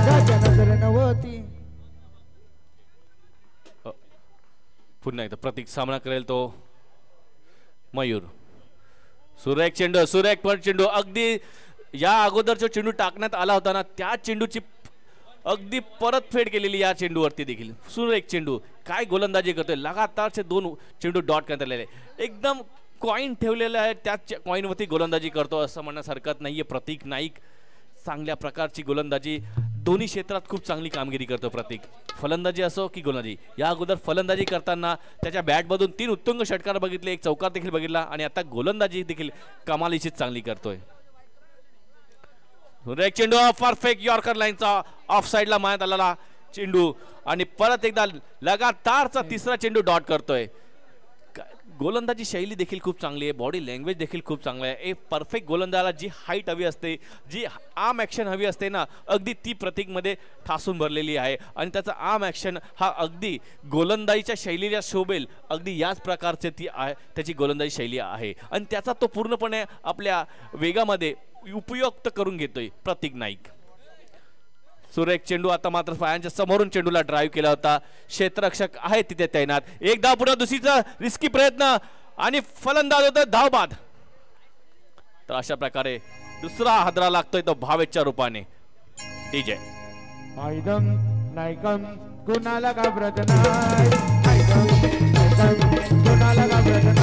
जात नजर होती. पुन्हा एकदा प्रतीक सामना करेल तो मयूर. सुरेख चेंडू अगदी या अगोदर जो चेंडू टाकण्यात आला होता ना त्या चेंडूची अगदी परतफेड केलेली या चेंडूवरती देखील. सुरेख चेंडू काय गोलंदाजी करतोय, लगातारचे 2 चेंडू डॉट करण्यात आलेले, एकदम कॉइन ठेवलेला आहे त्याच कॉइनवरती गोलंदाजी करतो असं म्हणण्यास हरकत नाहीये. प्रतीक नाईक चांगल्या प्रकारची गोलंदाजी, दोन्ही क्षेत्रात खूप चांगली कामगिरी करतो प्रतीक, फलंदाजी असो की गोलंदाजी. या अगोदर फलंदाजी करताना त्याच्या बॅटमधून 3 उत्तुंग षटकार बघितले, 1 चौकार देखील बघितला आणि आता गोलंदाजी देखील कमालीची चांगली करतोय. एक चेंडू परफेक्ट यॉर्कर लाईनचा ऑफ साइडला मारण्यात आलेला चेंडू आणि परत एकदा लगातारचा 3रा चेंडू डॉट करतोय. गोलंदाजी शैली देखील खूप चांगली आहे, बॉडी लँग्वेज देखील खूप चांगलं आहे. एक परफेक्ट गोलंदाजाला जी हाईट हवी असते, जी आर्म ॲक्शन हवी असते ना, अगदी ती प्रतीकमध्ये ठासून भरलेली आहे आणि त्याचा आर्म ॲक्शन हा अगदी गोलंदाजीच्या शैलीला शोभेल, अगदी याच प्रकारचे ती आहे त्याची गोलंदाजी शैली आहे आणि त्याचा तो पूर्णपणे आपल्या वेगामध्ये उपयुक्त करून घेतोय प्रतीक नाईक. सुरेख चेंडू आता मात्र पायांच्या समोरून चेंडूला ड्राईव्ह केला होता. क्षेत्ररक्षक आहे तिथे तैनात. एक धाव पुढे, दुसरीचा रिस्की प्रयत्न आणि फलंदाज होता धाव बाद. तर अशा प्रकारे दुसरा हादरा लागतोय तो भावेशच्या रूपाने. डीजे आयदम नायकम कुणाला घाबरत नाही, आयदम नायकम कुणाला घाबरत नाही.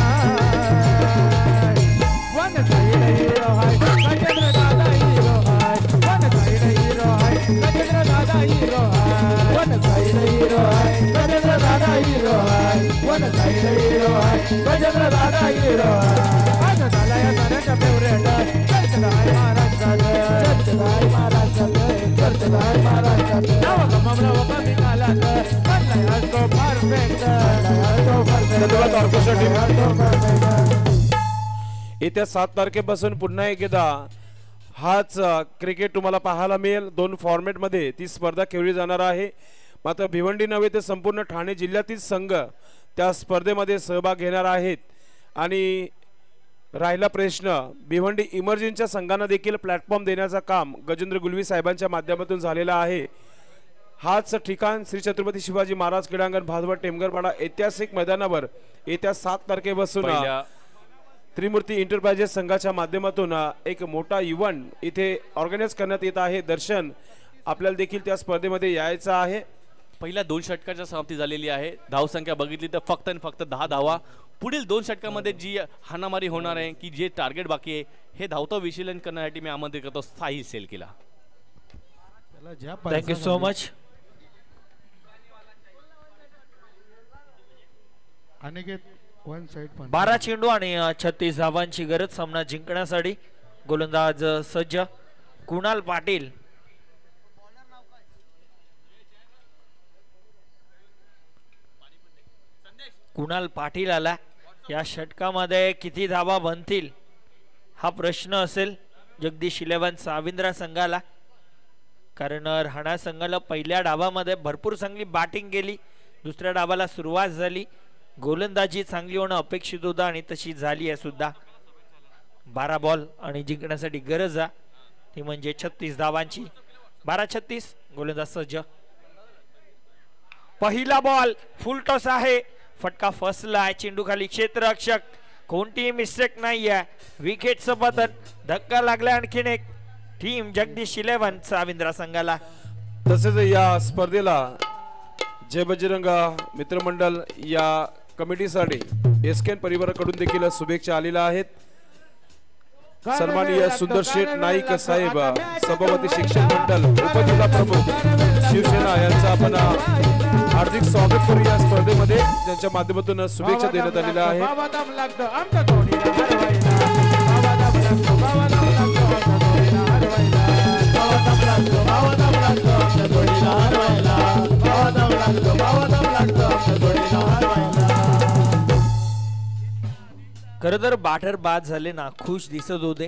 वन साइड हिरो हाय गजेंद्र दादा हिरो हाय, वन साइड हिरो हाय गजेंद्र दादा हिरो हाय, वन साइड हिरो हाय गजेंद्र दादा हिरो हाय, वन साइड हिरो हाय गजेंद्र दादा हिरो हाय. आज झाला या गाण्याचा फेवरेट चर्चगाय महाराष्ट्रात, चर्चगाय महाराष्ट्रात, चर्चगाय महाराष्ट्रात. नाव कमावलं व कमी कालात बनलाय आज तो परफेक्ट, बनलाय तो परफेक्ट. येत्या 7 तारखेपासून पुन्हा एकदा हाच क्रिकेट तुम्हाला पाहायला मिळेल. 2 फॉर्मॅटमध्ये ती स्पर्धा खेळली जाणार आहे. मात्र भिवंडी नव्हे तर संपूर्ण ठाणे जिल्ह्यातील संघ त्या स्पर्धेमध्ये सहभाग घेणार आहेत. आणि राहिला प्रश्न, भिवंडी इमर्जन्सीच्या संघांना देखील प्लॅटफॉर्म देण्याचं काम गजेंद्र गुलवी साहेबांच्या माध्यमातून झालेलं आहे. हाच ठिकाण श्री छत्रपती शिवाजी महाराज क्रीडांगण भादवड टेमगरपाडा ऐतिहासिक मैदानावर येत्या 7 तारखेपासून त्रिमूर्ती एंटरप्राइजेस संघाच्या माध्यमातून एक मोठा इव्हेंट इथे ऑर्गनाइज करण्यात येत आहे. दर्शन आपल्याला देखील त्या स्पर्धेमध्ये यायचं आहे. पहिल्या 2 षटकाच्या समाप्ती झालेली आहे. धावसंख्या बघितली तर फक्त आणि फक्त 10 धावा. पुढील 2 षटकामध्ये जी हाणामारी होणार आहे, की जे टार्गेट बाकी आहे, हे धावतो विश्लेषण करण्यासाठी मी आमंत्रित करतो साहिल सेलकीला. Thank you so much. अनिकेत 12 चेंडू आणि 36 धावांची गरज सामना जिंकण्यासाठी. गोलंदाज सज्ज कुणाल पाटील. कुणाल पाटील आला. या षटकामध्ये किती धावा बनतील हा प्रश्न असेल जगदीश 11 साविंद्रा संघाला, कारण राणा संघाला पहिल्या डावामध्ये भरपूर चांगली बॅटिंग केली, दुसऱ्या डावाला सुरुवात झाली, गोलंदाजी चांगली होणं अपेक्षित होतं आणि तशी झाली आहे सुद्धा. 12 बॉल आणि जिंकण्यासाठी गरज आहे ती म्हणजे 36 धावांची. 12-36 गोलंदाज सज्ज. पहिला बॉल फुल टॉस आहे, फटका फसला, चेंडू खाली, क्षेत्ररक्षक कोणतीही मिस्टेक नाही आहे, विकेटचं पतन, धक्का लागला आणखीन एक टीम जगदीश 11 साविंद्रा संघाला. तसेच या स्पर्धेला जय बजरंग मित्रमंडळ या कमिटीसाठी एसकेन परिवाराकडून देखील शुभेच्छा आलेल्या आहेत. सन्माननीय सुंदर शेठ नाईक साहेब सभापती शिक्षण मंडळ उपजिल्हा प्रमुख शिवसेना यांचं आपण हार्दिक स्वागत करू या स्पर्धेमध्ये, ज्यांच्या माध्यमातून शुभेच्छा देण्यात आलेल्या आहेत. खरं तर बॅटर बाद झाले ना, खुश दिसत होते.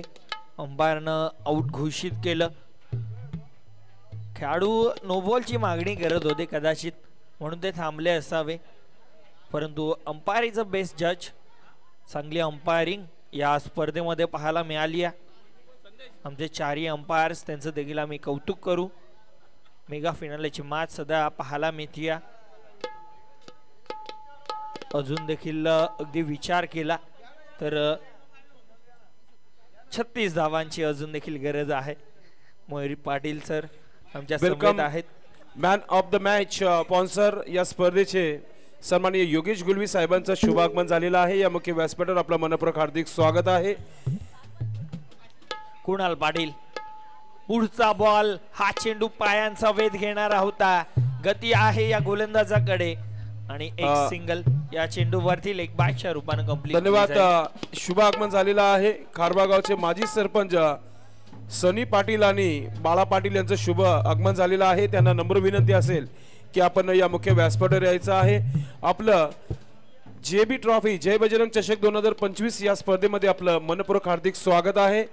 अंपायरनं आउट घोषित केलं. खेळाडू नो बॉलची मागणी करत होते कदाचित, म्हणून ते थांबले असावे, परंतु अंपायर इज अ बेस्ट जज. चांगली अंपायरिंग या स्पर्धेमध्ये पाहायला मिळाली आहे. आमचे 4ही अंपायर्स त्यांचं देखील आम्ही कौतुक करू. मेगा फिनालेची मॅच सध्या पाहायला मिळते. अजून देखील अगदी विचार केला तर 36 धावांची अजून देखील गरज आहे. मयुरी पाटील सर आमच्या समवेत आहेत. Man of the match sponsor या स्पर्धेचे सन्माननीय योगेश गुलवी साहेबांचं शुभागमन झालेलं आहे. या मुख्य व्यासपीठावर आपलं मनपूर्वक हार्दिक स्वागत आहे. कुणाल पाटील. पुढचा बॉल, हा चेंडू पायांचा वेध घेणारा होता. गती आहे या गोलंदाजाकडे आणि एक सिंगल या चेंडूवरती लेग बॅकच्या रूपाने कंप्लीट. धन्यवाद. शुभ आगमन झालेलं आहे. खारबा गावचे माजी सरपंच सनी पाटील आणि बाळा पाटील यांचं शुभ आगमन झालेलं आहे. त्यांना नम्र विनंती असेल की आपण या मुख्य व्यासपीठावर यायचं आहे. आपलं JB ट्रॉफी जय बजरंग चषक 2025 या स्पर्धेमध्ये आपलं मनपूर्वक हार्दिक स्वागत आहे.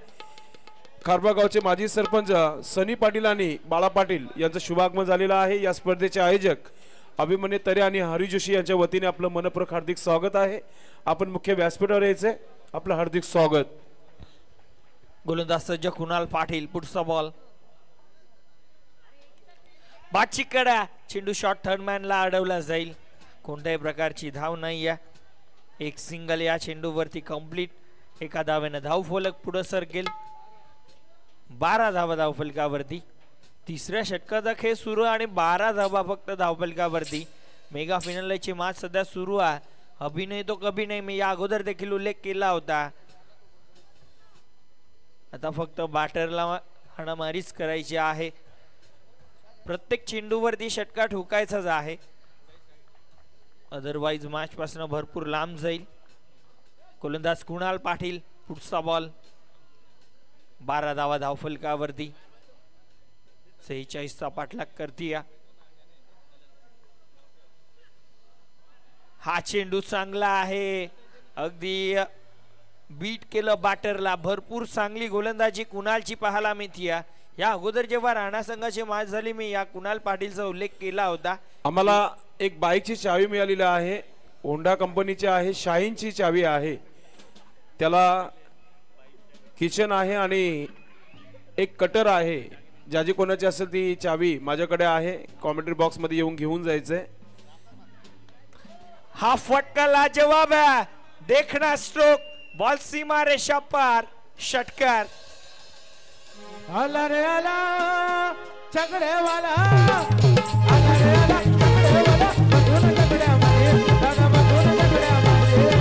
खारबा गावचे माजी सरपंच सनी पाटील आणि बाळा पाटील यांचं शुभागमन झालेलं आहे. या स्पर्धेचे आयोजक अभिमन्यू तरे आणि हरी जोशी यांच्या वतीने आपलं मनपूर्वक हार्दिक स्वागत आहे. आपण मुख्य व्यासपीठावर यायचे. आपलं हार्दिक स्वागत. गोलंदाज सज्ज कुणाल पाटील. पुढचा बॉल बाची कडा. चेंडू शॉर्ट थर्डमॅनला अडवला जाईल. कोणत्याही प्रकारची धाव नाही आहे. एक सिंगल या चेंडूवरती कंप्लीट. एका धावेनं धावफलक पुढे सरकेल. 12 धावा धावफलकावरती. तिसऱ्या षटकाचा खेळ सुरू आणि 12 धावा फक्त धावफलकावरती. मेगा फायनलची मॅच सध्या सुरू आहे. अभिनय तो कभी नाही मी या अगोदर देखील उल्लेख केला होता. आता फक्त बॅटरला हाणामारीच करायची आहे. प्रत्येक चेंडूवरती षटका ठोकायचाच आहे. अदरवाईज मॅच पासून भरपूर लांब जाईल. गोलंदाज कुणाल पाटील. पुढचा बॉल 12 धावा धावफलकावरती. 46चा पाठलाग करतीया. हा चेंडू चांगला आहे. अगदी बीट केलं बॅटरला. भरपूर चांगली गोलंदाजी कुणालची पाहायला मिळतीया. या अगोदर जेव्हा राणा संघाची मॅच झाली मी या कुणाल पाटीलचा उल्लेख केला होता. आम्हाला एक बाईकची चावी मिळालेली आहे. होंडा कंपनीची आहे. शाहीनची चावी आहे. त्याला किचन आहे आणि एक कटर आहे. ज्याची कोणाची असेल ती चावी माझ्याकडे आहे. कॉमेंट्री बॉक्स मध्ये येऊन घेऊन जायचंय. हा फटका लाजवाब है. देखना स्ट्रोक. बॉल सीमा रेषा पार. षटकार. आला रे आला चगडे वाला. आला रे आला चगडे वाला. बघून चगड्यामध्ये दादा बघून चगड्यामध्ये.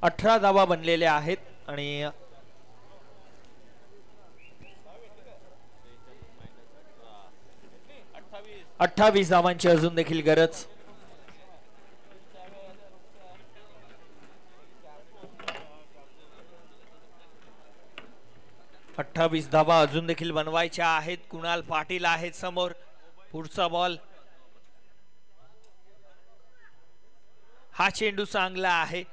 अठरा धावा बनलेल्या आहेत आणि 28 धावांची अजून देखील गरज. अठ्ठावीस धावा अजून देखील बनवायच्या आहेत. कुणाल पाटील आहेत समोर. पुढचा बॉल. हा चेंडू चांगला आहे.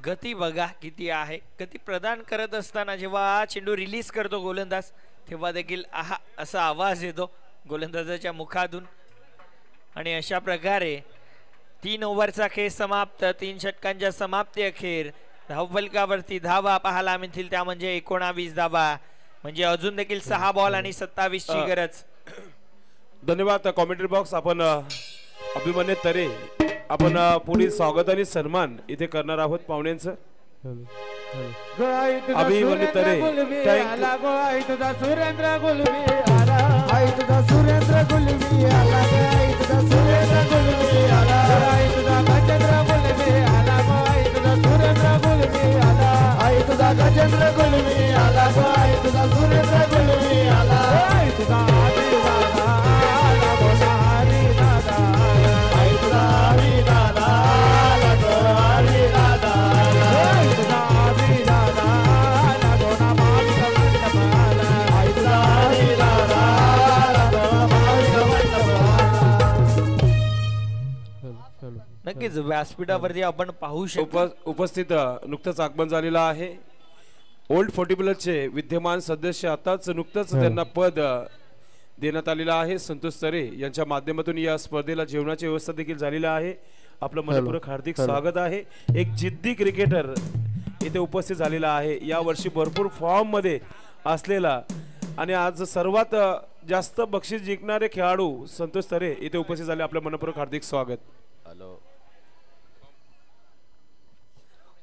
गती बघा किती आहे. गती प्रदान करत असताना जेव्हा चेंडू रिलीज करतो गोलंदाज तेव्हा देखील आहा असा आवाज येतो गोलंदाजाच्या मुखातून. आणि अशा प्रकारे 3 ओव्हरचा खेळ समाप्त. 3 षटकांच्या समाप्ती अखेर धावफलकावरती धावा पाहायला मिळतील. त्या म्हणजे 19 धावा. म्हणजे अजून देखील 6 बॉल आणि 27 ची गरज. धन्यवाद कॉमेंट्री बॉक्स. आपण अभिमन्यू तरे आपण पुढील स्वागत आणि सन्मान इथे करणार आहोत पाहुण्यांचं. अभिमन्यू तरे आला गो आई तुझा सुरेंद्र गुलबी आला. आई तुझा सुरेंद्र गुलबी आला. आई तुझा सुरेंद्र गुलबी आला. आई तुझा गजेंद्र गुलबी आला. गो आई तुझा सुरेंद्र गुलबी आला. आई तुझा गजेंद्र गुलबी आला. गो आई तुझा सुरेंद्र गुलबी आला. आई तुझा हरी दादा आला. गो हरी दादा. आई तुझा हरी दादा आला. गो हरी दादा. आई तुझा हरी दादा आला. गो ना मालिका मंडपाला. आई तुझा हरी दादा आला. गो मालिका मंडपाला. नक्कीच व्यासपीठावरती आपण पाहू शकतो. उपस्थित नुकतंच आगमन झालेलं आहे. ओल्ड 40 विद्यमान सदस्य आताच नुकतंच त्यांना पद देण्यात आलेलं आहे. संतोष तरे यांच्या माध्यमातून या स्पर्धेला जेवणाची व्यवस्था देखील झालेली आहे. आपलं मनपूर्वक हार्दिक स्वागत आहे. एक जिद्दी क्रिकेटर इथे उपस्थित झालेला आहे. या वर्षी भरपूर फॉर्म मध्ये असलेला आणि आज सर्वात जास्त बक्षीस जिंकणारे खेळाडू संतोष तरे इथे उपस्थित झाले. आपलं मनपूर्वक हार्दिक स्वागत. हॅलो.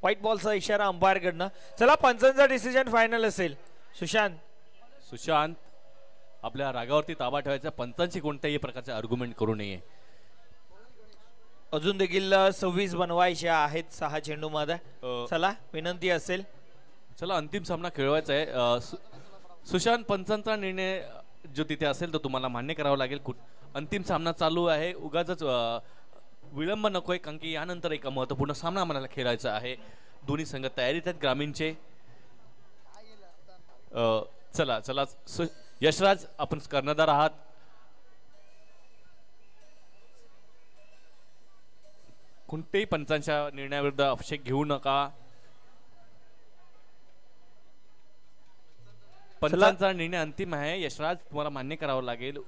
व्हाईट बॉलचा इशारा अंपायर कडनं. चला पंचांचा डिसिजन फायनल असेल. सुशांत आपल्या रागावरती ताबा ठेवायचा. पंचांची कोणत्याही प्रकारचे आर्ग्युमेंट करू नये. अजून देखील 26 बनवायच्या आहेत 6 चेंडू मध्ये. चला विनंती असेल. चला अंतिम सामना खेळवायचा आहे. सुशांत पंचांचा निर्णय जो तिथे असेल तो तुम्हाला मान्य करावा लागेल. अंतिम सामना चालू आहे. उगाच विलंब नकोय कारण की यानंतर एक महत्त्वपूर्ण सामना आम्हाला खेळायचा आहे. दोन्ही संघ तयारीत आहेत ग्रामीणचे. चला चला यशराज, आपण कर्णधार आहात. कोणत्याही पंचांच्या निर्णयाविरुद्ध आक्षेप घेऊ नका. पंचांचा निर्णय अंतिम आहे. यशराज, तुम्हाला मान्य करावं लागेल.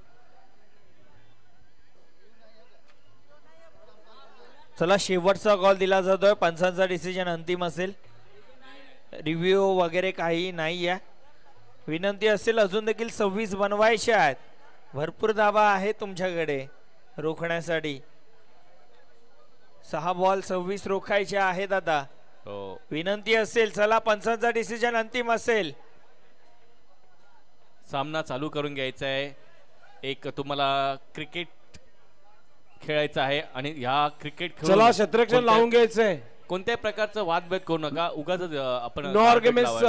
चला, शेवटचा कॉल दिला जातोय. पंचांचा डिसिजन अंतिम असेल. रिव्ह्यू वगैरे काही नाही आहे. विनंती असेल, अजून देखील 26 बनवायचे आहेत. भरपूर धावा आहे तुमच्याकडे रोखण्यासाठी. 6 बॉल 26 रोखायचे आहेत आता. विनंती असेल, चला पंचांचा डिसिजन अंतिम असेल. सामना चालू करून घ्यायचा आहे. एक तुम्हाला क्रिकेट खेळायचं आहे आणि ह्या क्रिकेट चला क्षेत्ररक्षण लावून घ्यायचंय. कोणत्याही प्रकारचं वादभेद करू नका. उगाच आपण नो आर्ग्युमेंट्स.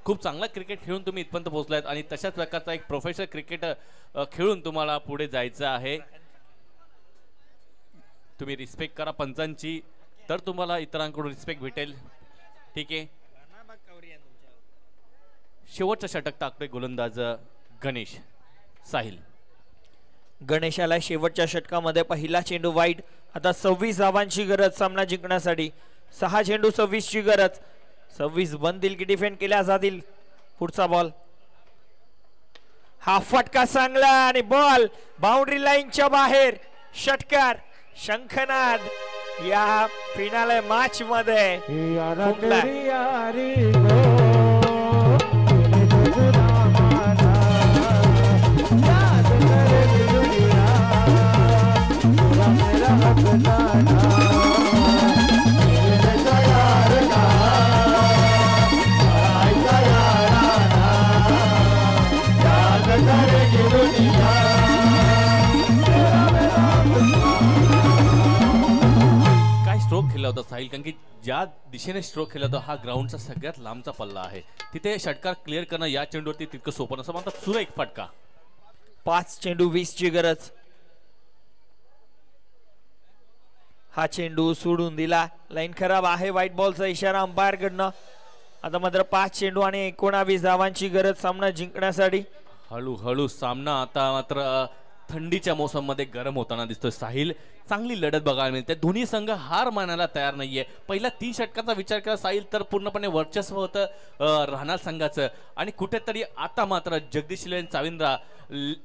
खूप चांगला क्रिकेट खेळून तुम्ही इथपर्यंत पोहोचलायत आणि तशाच प्रकारचा एक प्रोफेशनल क्रिकेट खेळून तुम्हाला पुढे जायचं आहे. तुम्ही रिस्पेक्ट करा पंचांची, तर तुम्हाला इतरांकडून रिस्पेक्ट भेटेल. ठीक आहे. शेवटचा षटक टाकतोय गोलंदाज गणेश. साहिल. गणेशाला शेवटच्या षटकामध्ये पहिला चेंडू वाईट. आता 26 धावांची गरज सामना जिंकण्यासाठी. 6 चेंडू 26 ची गरज. 26 बनतील की डिफेंड केल्या जातील. पुढचा बॉल. हा फटका चांगला आणि बॉल बाउंड्री लाईनच्या बाहेर. षटकार शंखनाद या फिनाले मॅच मध्ये काय स्ट्रोक खेळला होता साहिल, कारण की ज्या दिशेने स्ट्रोक खेळला होता हा ग्राउंडचा सगळ्यात लांबचा पल्ला आहे. तिथे षटकार क्लिअर करणं या चेंडूवरती तितकं सोपं नसतं. म्हणतात सुरेख फटका. 5 चेंडू 20 ची गरज. हा चेंडू सोडून दिला. लाईन खराब आहे. व्हाईट बॉलचा इशारा अंपायर कडनं. आता मात्र 5 चेंडू आणि 19 धावांची गरज सामना जिंकण्यासाठी. हळूहळू सामना आता मात्र थंडीच्या मोसम मध्ये गरम होताना दिसतोय. साहिल, चांगली लढत बघायला मिळते. दोन्ही संघ हार मानायला तयार नाहीये. पहिल्या 3 षटकाचा विचार केला साहिल तर पूर्णपणे वर्चस्व होतं राहणार संघाचं. आणि कुठेतरी आता मात्र जगदीश चाविंद्रा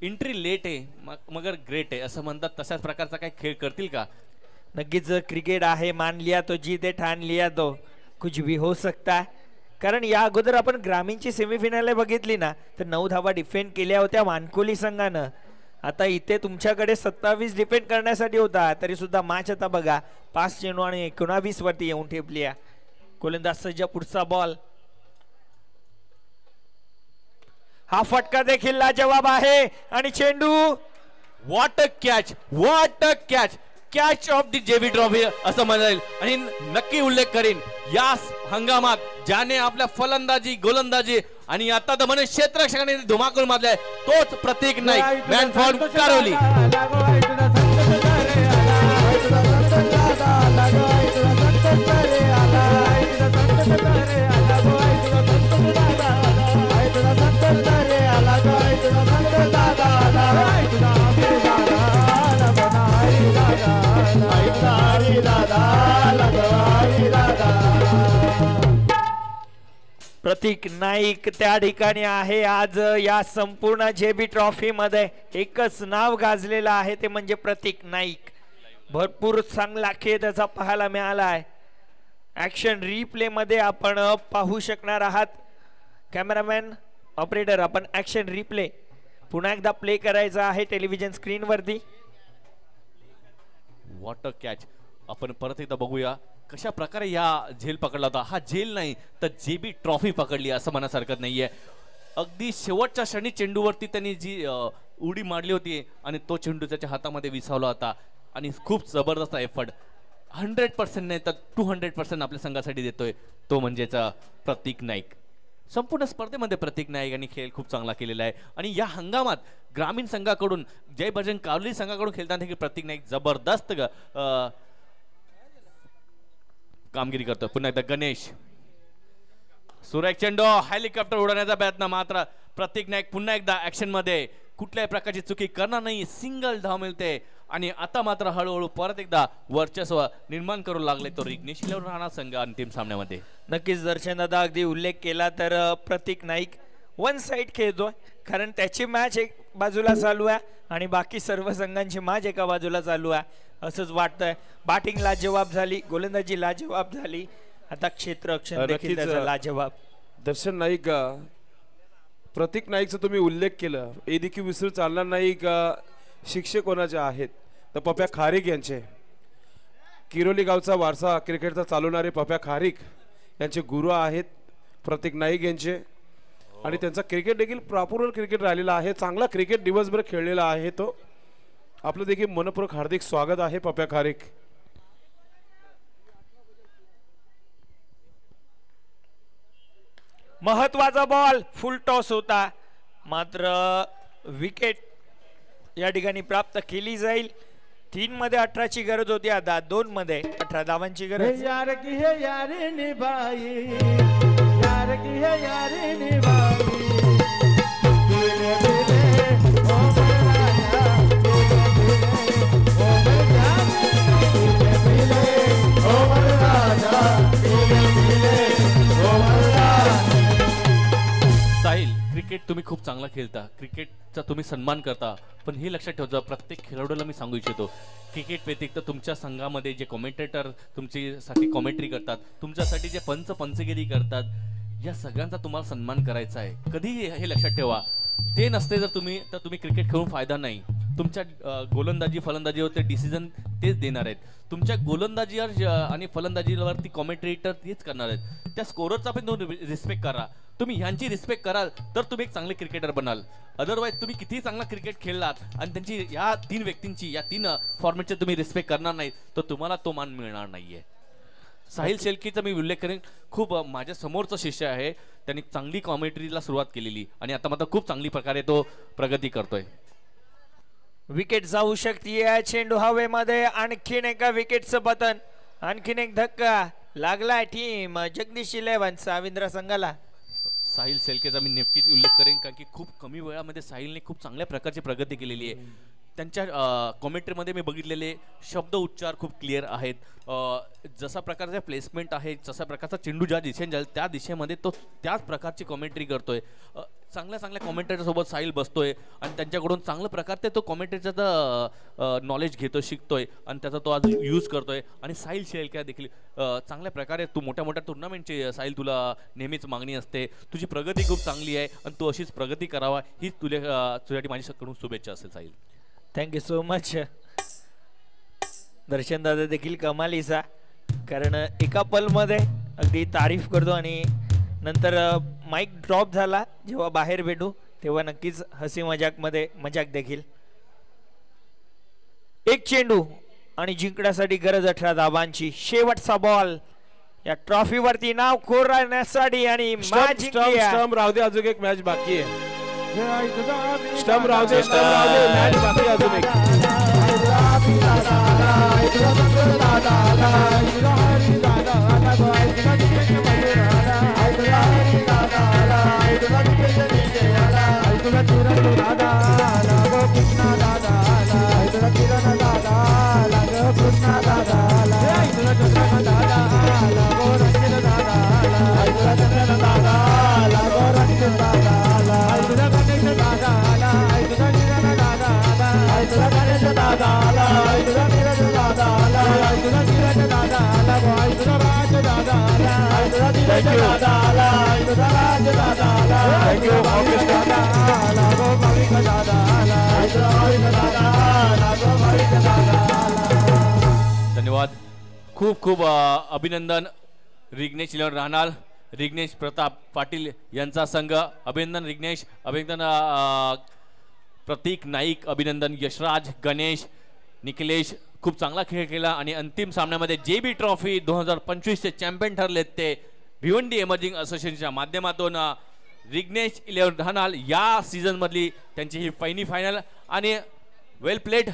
एंट्री लेट आहे मगर ग्रेट आहे असं म्हणतात. तशाच प्रकारचा काही खेळ करतील का? नक्कीच क्रिकेट आहे. मान लिया तो जीत है, ठान लिया तो कुछ भी हो सकता है. कारण या अगोदर आपण ग्रामीणची सेमीफायनल बघितली ना, तर 9 धावा डिफेंड केल्या होत्या वानकोली संघानं. आता इथे तुमच्याकडे 27 डिफेंड करण्यासाठी होता, तरी सुद्धा मॅच आता बघा 5 चेंडू आणि 19 वरती येऊन ठेपली. गोलंदाज सज्ज. पुढचा बॉल. हा फटका देखील लाजवाब आहे आणि चेंडू. What a catch, what a catch. Catch of the JB trophy असं म्हणता येईल. आणि नक्की उल्लेख करीन या हंगामात ज्याने आपल्या फलंदाजी गोलंदाजी आणि आता तर म्हणे क्षेत्ररक्षकाने धुमाकूळ मारलाय तोच प्रतीक नाईक, मॅन फॉर कारोली. प्रतीक नाईक त्या ठिकाणी आहे. आज या संपूर्ण जेबी ट्रॉफी मध्ये एकच नाव गाजलेलं आहे, ते म्हणजे प्रतीक नाईक. भरपूर चांगला खेळ त्याचा पाहायला मिळाला आहे. ऍक्शन रिप्ले मध्ये आपण पाहू शकणार आहात. कॅमेरामॅन, ऑपरेटर, आपण ऍक्शन रिप्ले पुन्हा एकदा प्ले करायचा आहे टेलिव्हिजन स्क्रीन वरती. What a catch. आपण परत एकदा बघूया कशा प्रकारे या झेल पकडला होता. हा झेल नाही तर जेबी ट्रॉफी पकडली असं म्हणायला हरकत नाहीये. अगदी शेवटच्या क्षणी चेंडूवरती त्यांनी जी उडी मारली होती आणि तो चेंडू त्याच्या हातामध्ये विसावला होता आणि खूप जबरदस्त एफर्ट. 100% नाही तर 200% आपल्या संघासाठी देतोय तो म्हणजेच प्रतीक नाईक. संपूर्ण स्पर्धेमध्ये प्रतीक नाईक यांनी खेळ खूप चांगला केलेला आहे. आणि या हंगामात ग्रामीण संघाकडून जय बजरंग कावली संघाकडून खेळताना देखील प्रतीक नाईक जबरदस्त कामगिरी करतो. पुन्हा एकदा गणेश, सुरेख चेंडू, हेलिकॉप्टर उडवण्याचा प्रयत्न, मात्र प्रतीक नाईक पुन्हा एकदा ऍक्शन मध्ये कुठल्याही प्रकारची चुकी करणार नाही. सिंगल धाव मिळते आणि आता मात्र हळूहळू परत एकदा वर्चस्व निर्माण करू लागले तो रिग्नेश राणा संघ अंतिम सामन्यामध्ये. नक्कीच दर्शन दादा अगदी उल्लेख केला तर प्रतीक नाईक वन साइड खेळतोय, कारण त्याची मॅच एक बाजूला चालू आहे आणि बाकी सर्व संघांची मॅच एका बाजूला चालू आहे असंच वाटतंय. बॅटिंग लाजवाब झाली, गोलंदाजी लाजवाब झाली, आता क्षेत्ररक्षण देखील त्याचा लाजवाब. दर्शन नाईक, प्रतीक नाईकचा तुम्ही उल्लेख केला, हे देखील विसरून चालणार नाही का शिक्षक कोणाचे आहेत तर पप्या खारीक यांचे. किरोली गावचा वारसा क्रिकेटचा चालवणारे पप्या खारीक यांचे गुरु आहेत प्रतीक नाईक यांचे आणि त्यांचा क्रिकेट देखील प्रॉपर क्रिकेट राहिलेला आहे. चांगला क्रिकेट दिवसभर खेळलेला आहे तो. आपलं देखील मनपूर्वक हार्दिक स्वागत आहे पप्या खारीक. महत्वाचा बॉल फुल टॉस होता, मात्र विकेट या ठिकाणी प्राप्त केली जाईल. 3 मध्ये 18ची गरज होती, आता 2 मध्ये 18 धावांची गरज. यार की है यारी निभाई, यार की है यारी निभाई, दिले दिले ओ मराठा, दिले दिले ओ मराठा, दिले दिले ओ मराठा. साहिल, क्रिकेट तुम्ही खूप चांगला खेळता, क्रिकेटचा तुम्ही सन्मान करता, पण हे लक्षात ठेवता प्रत्येक खेळाडूला मी सांगू इच्छितो क्रिकेट व्यतिरिक्त तुमच्या संघामध्ये जे कॉमेंटेटर तुमच्यासाठी कॉमेंट्री करतात, तुमच्यासाठी जे पंचगिरी करतात, या सगळ्यांचा तुम्हाला सन्मान करायचा आहे. कधी हे लक्षात ठेवा, ते नसते जर तुम्ही क्रिकेट खेळून फायदा नाही. तुमच्या गोलंदाजी फलंदाजीवर ते डिसिजन तेच देणार आहेत. तुमच्या गोलंदाजीवर आणि फलंदाजीवरती कॉमेंटेटर तेच करणार आहेत. त्या स्कोररचा पण तुम्ही रिस्पेक्ट करा. तुम्ही ह्यांची रिस्पेक्ट कराल तर तुम्ही एक चांगले क्रिकेटर बनाल. अदरवाईज तुम्ही कितीही चांगला क्रिकेट खेळलात आणि त्यांची या 3 व्यक्तींची या 3 फॉर्मॅटचे तुम्ही रिस्पेक्ट करणार नाही तर तुम्हाला तो मान मिळणार नाहीये. साहिल शेळकेचा मी उल्लेख करेन, खूप माझ्या समोरचा शिष्य आहे, त्यांनी चांगली कॉमेंट्रीला सुरुवात केलेली आणि आता मात्र खूप चांगली प्रकारे तो प्रगती करतोय. विकेट जाऊ शकते, चेंडू हवेमध्ये, आणखीन एका विकेटचं पतन, आणखीन एक धक्का लागलाय टीम जगदीश 11 साविंद्रा संघाला. साहिल शेळकेचा मी नक्कीच उल्लेख करेन, कारण की खूप कमी वेळामध्ये साहिलने खूप चांगल्या प्रकारची प्रगती केलेली आहे. त्यांच्या कॉमेंट्रीमध्ये मी बघितलेले शब्द उच्चार खूप क्लिअर आहेत. जसा प्रकारचा प्लेसमेंट आहे, जसा प्रकारचा चेंडू ज्या दिशेने जाईल त्या दिशेमध्ये तो त्याच प्रकारची कॉमेंट्री करतोय. चांगल्या कॉमेंटेटरसोबत साहिल बसतोय आणि त्यांच्याकडून चांगल्या प्रकारचे तो कॉमेंट्रीचा नॉलेज घेतोय, शिकतोय आणि त्याचा तो आज यूज करतोय. आणि साहिल शेळके देखील चांगल्या प्रकारे तू मोठ्या टुर्नामेंटची साहिल तुला नेहमीच मागणी असते. तुझी प्रगती खूप चांगली आहे आणि तू अशीच प्रगती करावा हीच तुझ्यासाठी माझ्याकडून शुभेच्छा असेल Sahil. Thank you so much. Darshan दादा देखील कमालीचा, कारण एका पलमध्ये अगदी तारीफ करतो आणि नंतर माईक ड्रॉप झाला, जेव्हा बाहेर भेटू तेव्हा नक्कीच हसी मजाकमध्ये मजाक देखील. एक चेंडू आणि जिंकण्यासाठी गरज 18 धावांची. शेवटचा बॉल या ट्रॉफीवरती नाव कोरण्यासाठी आणि मॅच स्टंप राहू दे, अजून एक मॅच बाकी आहे. स्टंप राहू दे, मॅच बाकी अजून एक. धन्यवाद. खूप खूप अभिनंदन रिग्नेश राहणार, रिग्नेश प्रताप पाटील यांचा संघ. अभिनंदन रिग्नेश, अभिनंदन प्रतीक नाईक, अभिनंदन यशराज, गणेश, निखिलेश. खूप चांगला खेळ केला आणि अंतिम सामन्यामध्ये JB ट्रॉफी 2025चे चॅम्पियन ठरलेत ते भिवंडी एमर्जिंग असोसिएशनच्या माध्यमातून रिग्नेश 11 राहणार. या सीझन मधली त्यांची ही पहिली फायनल आणि वेल प्लेड.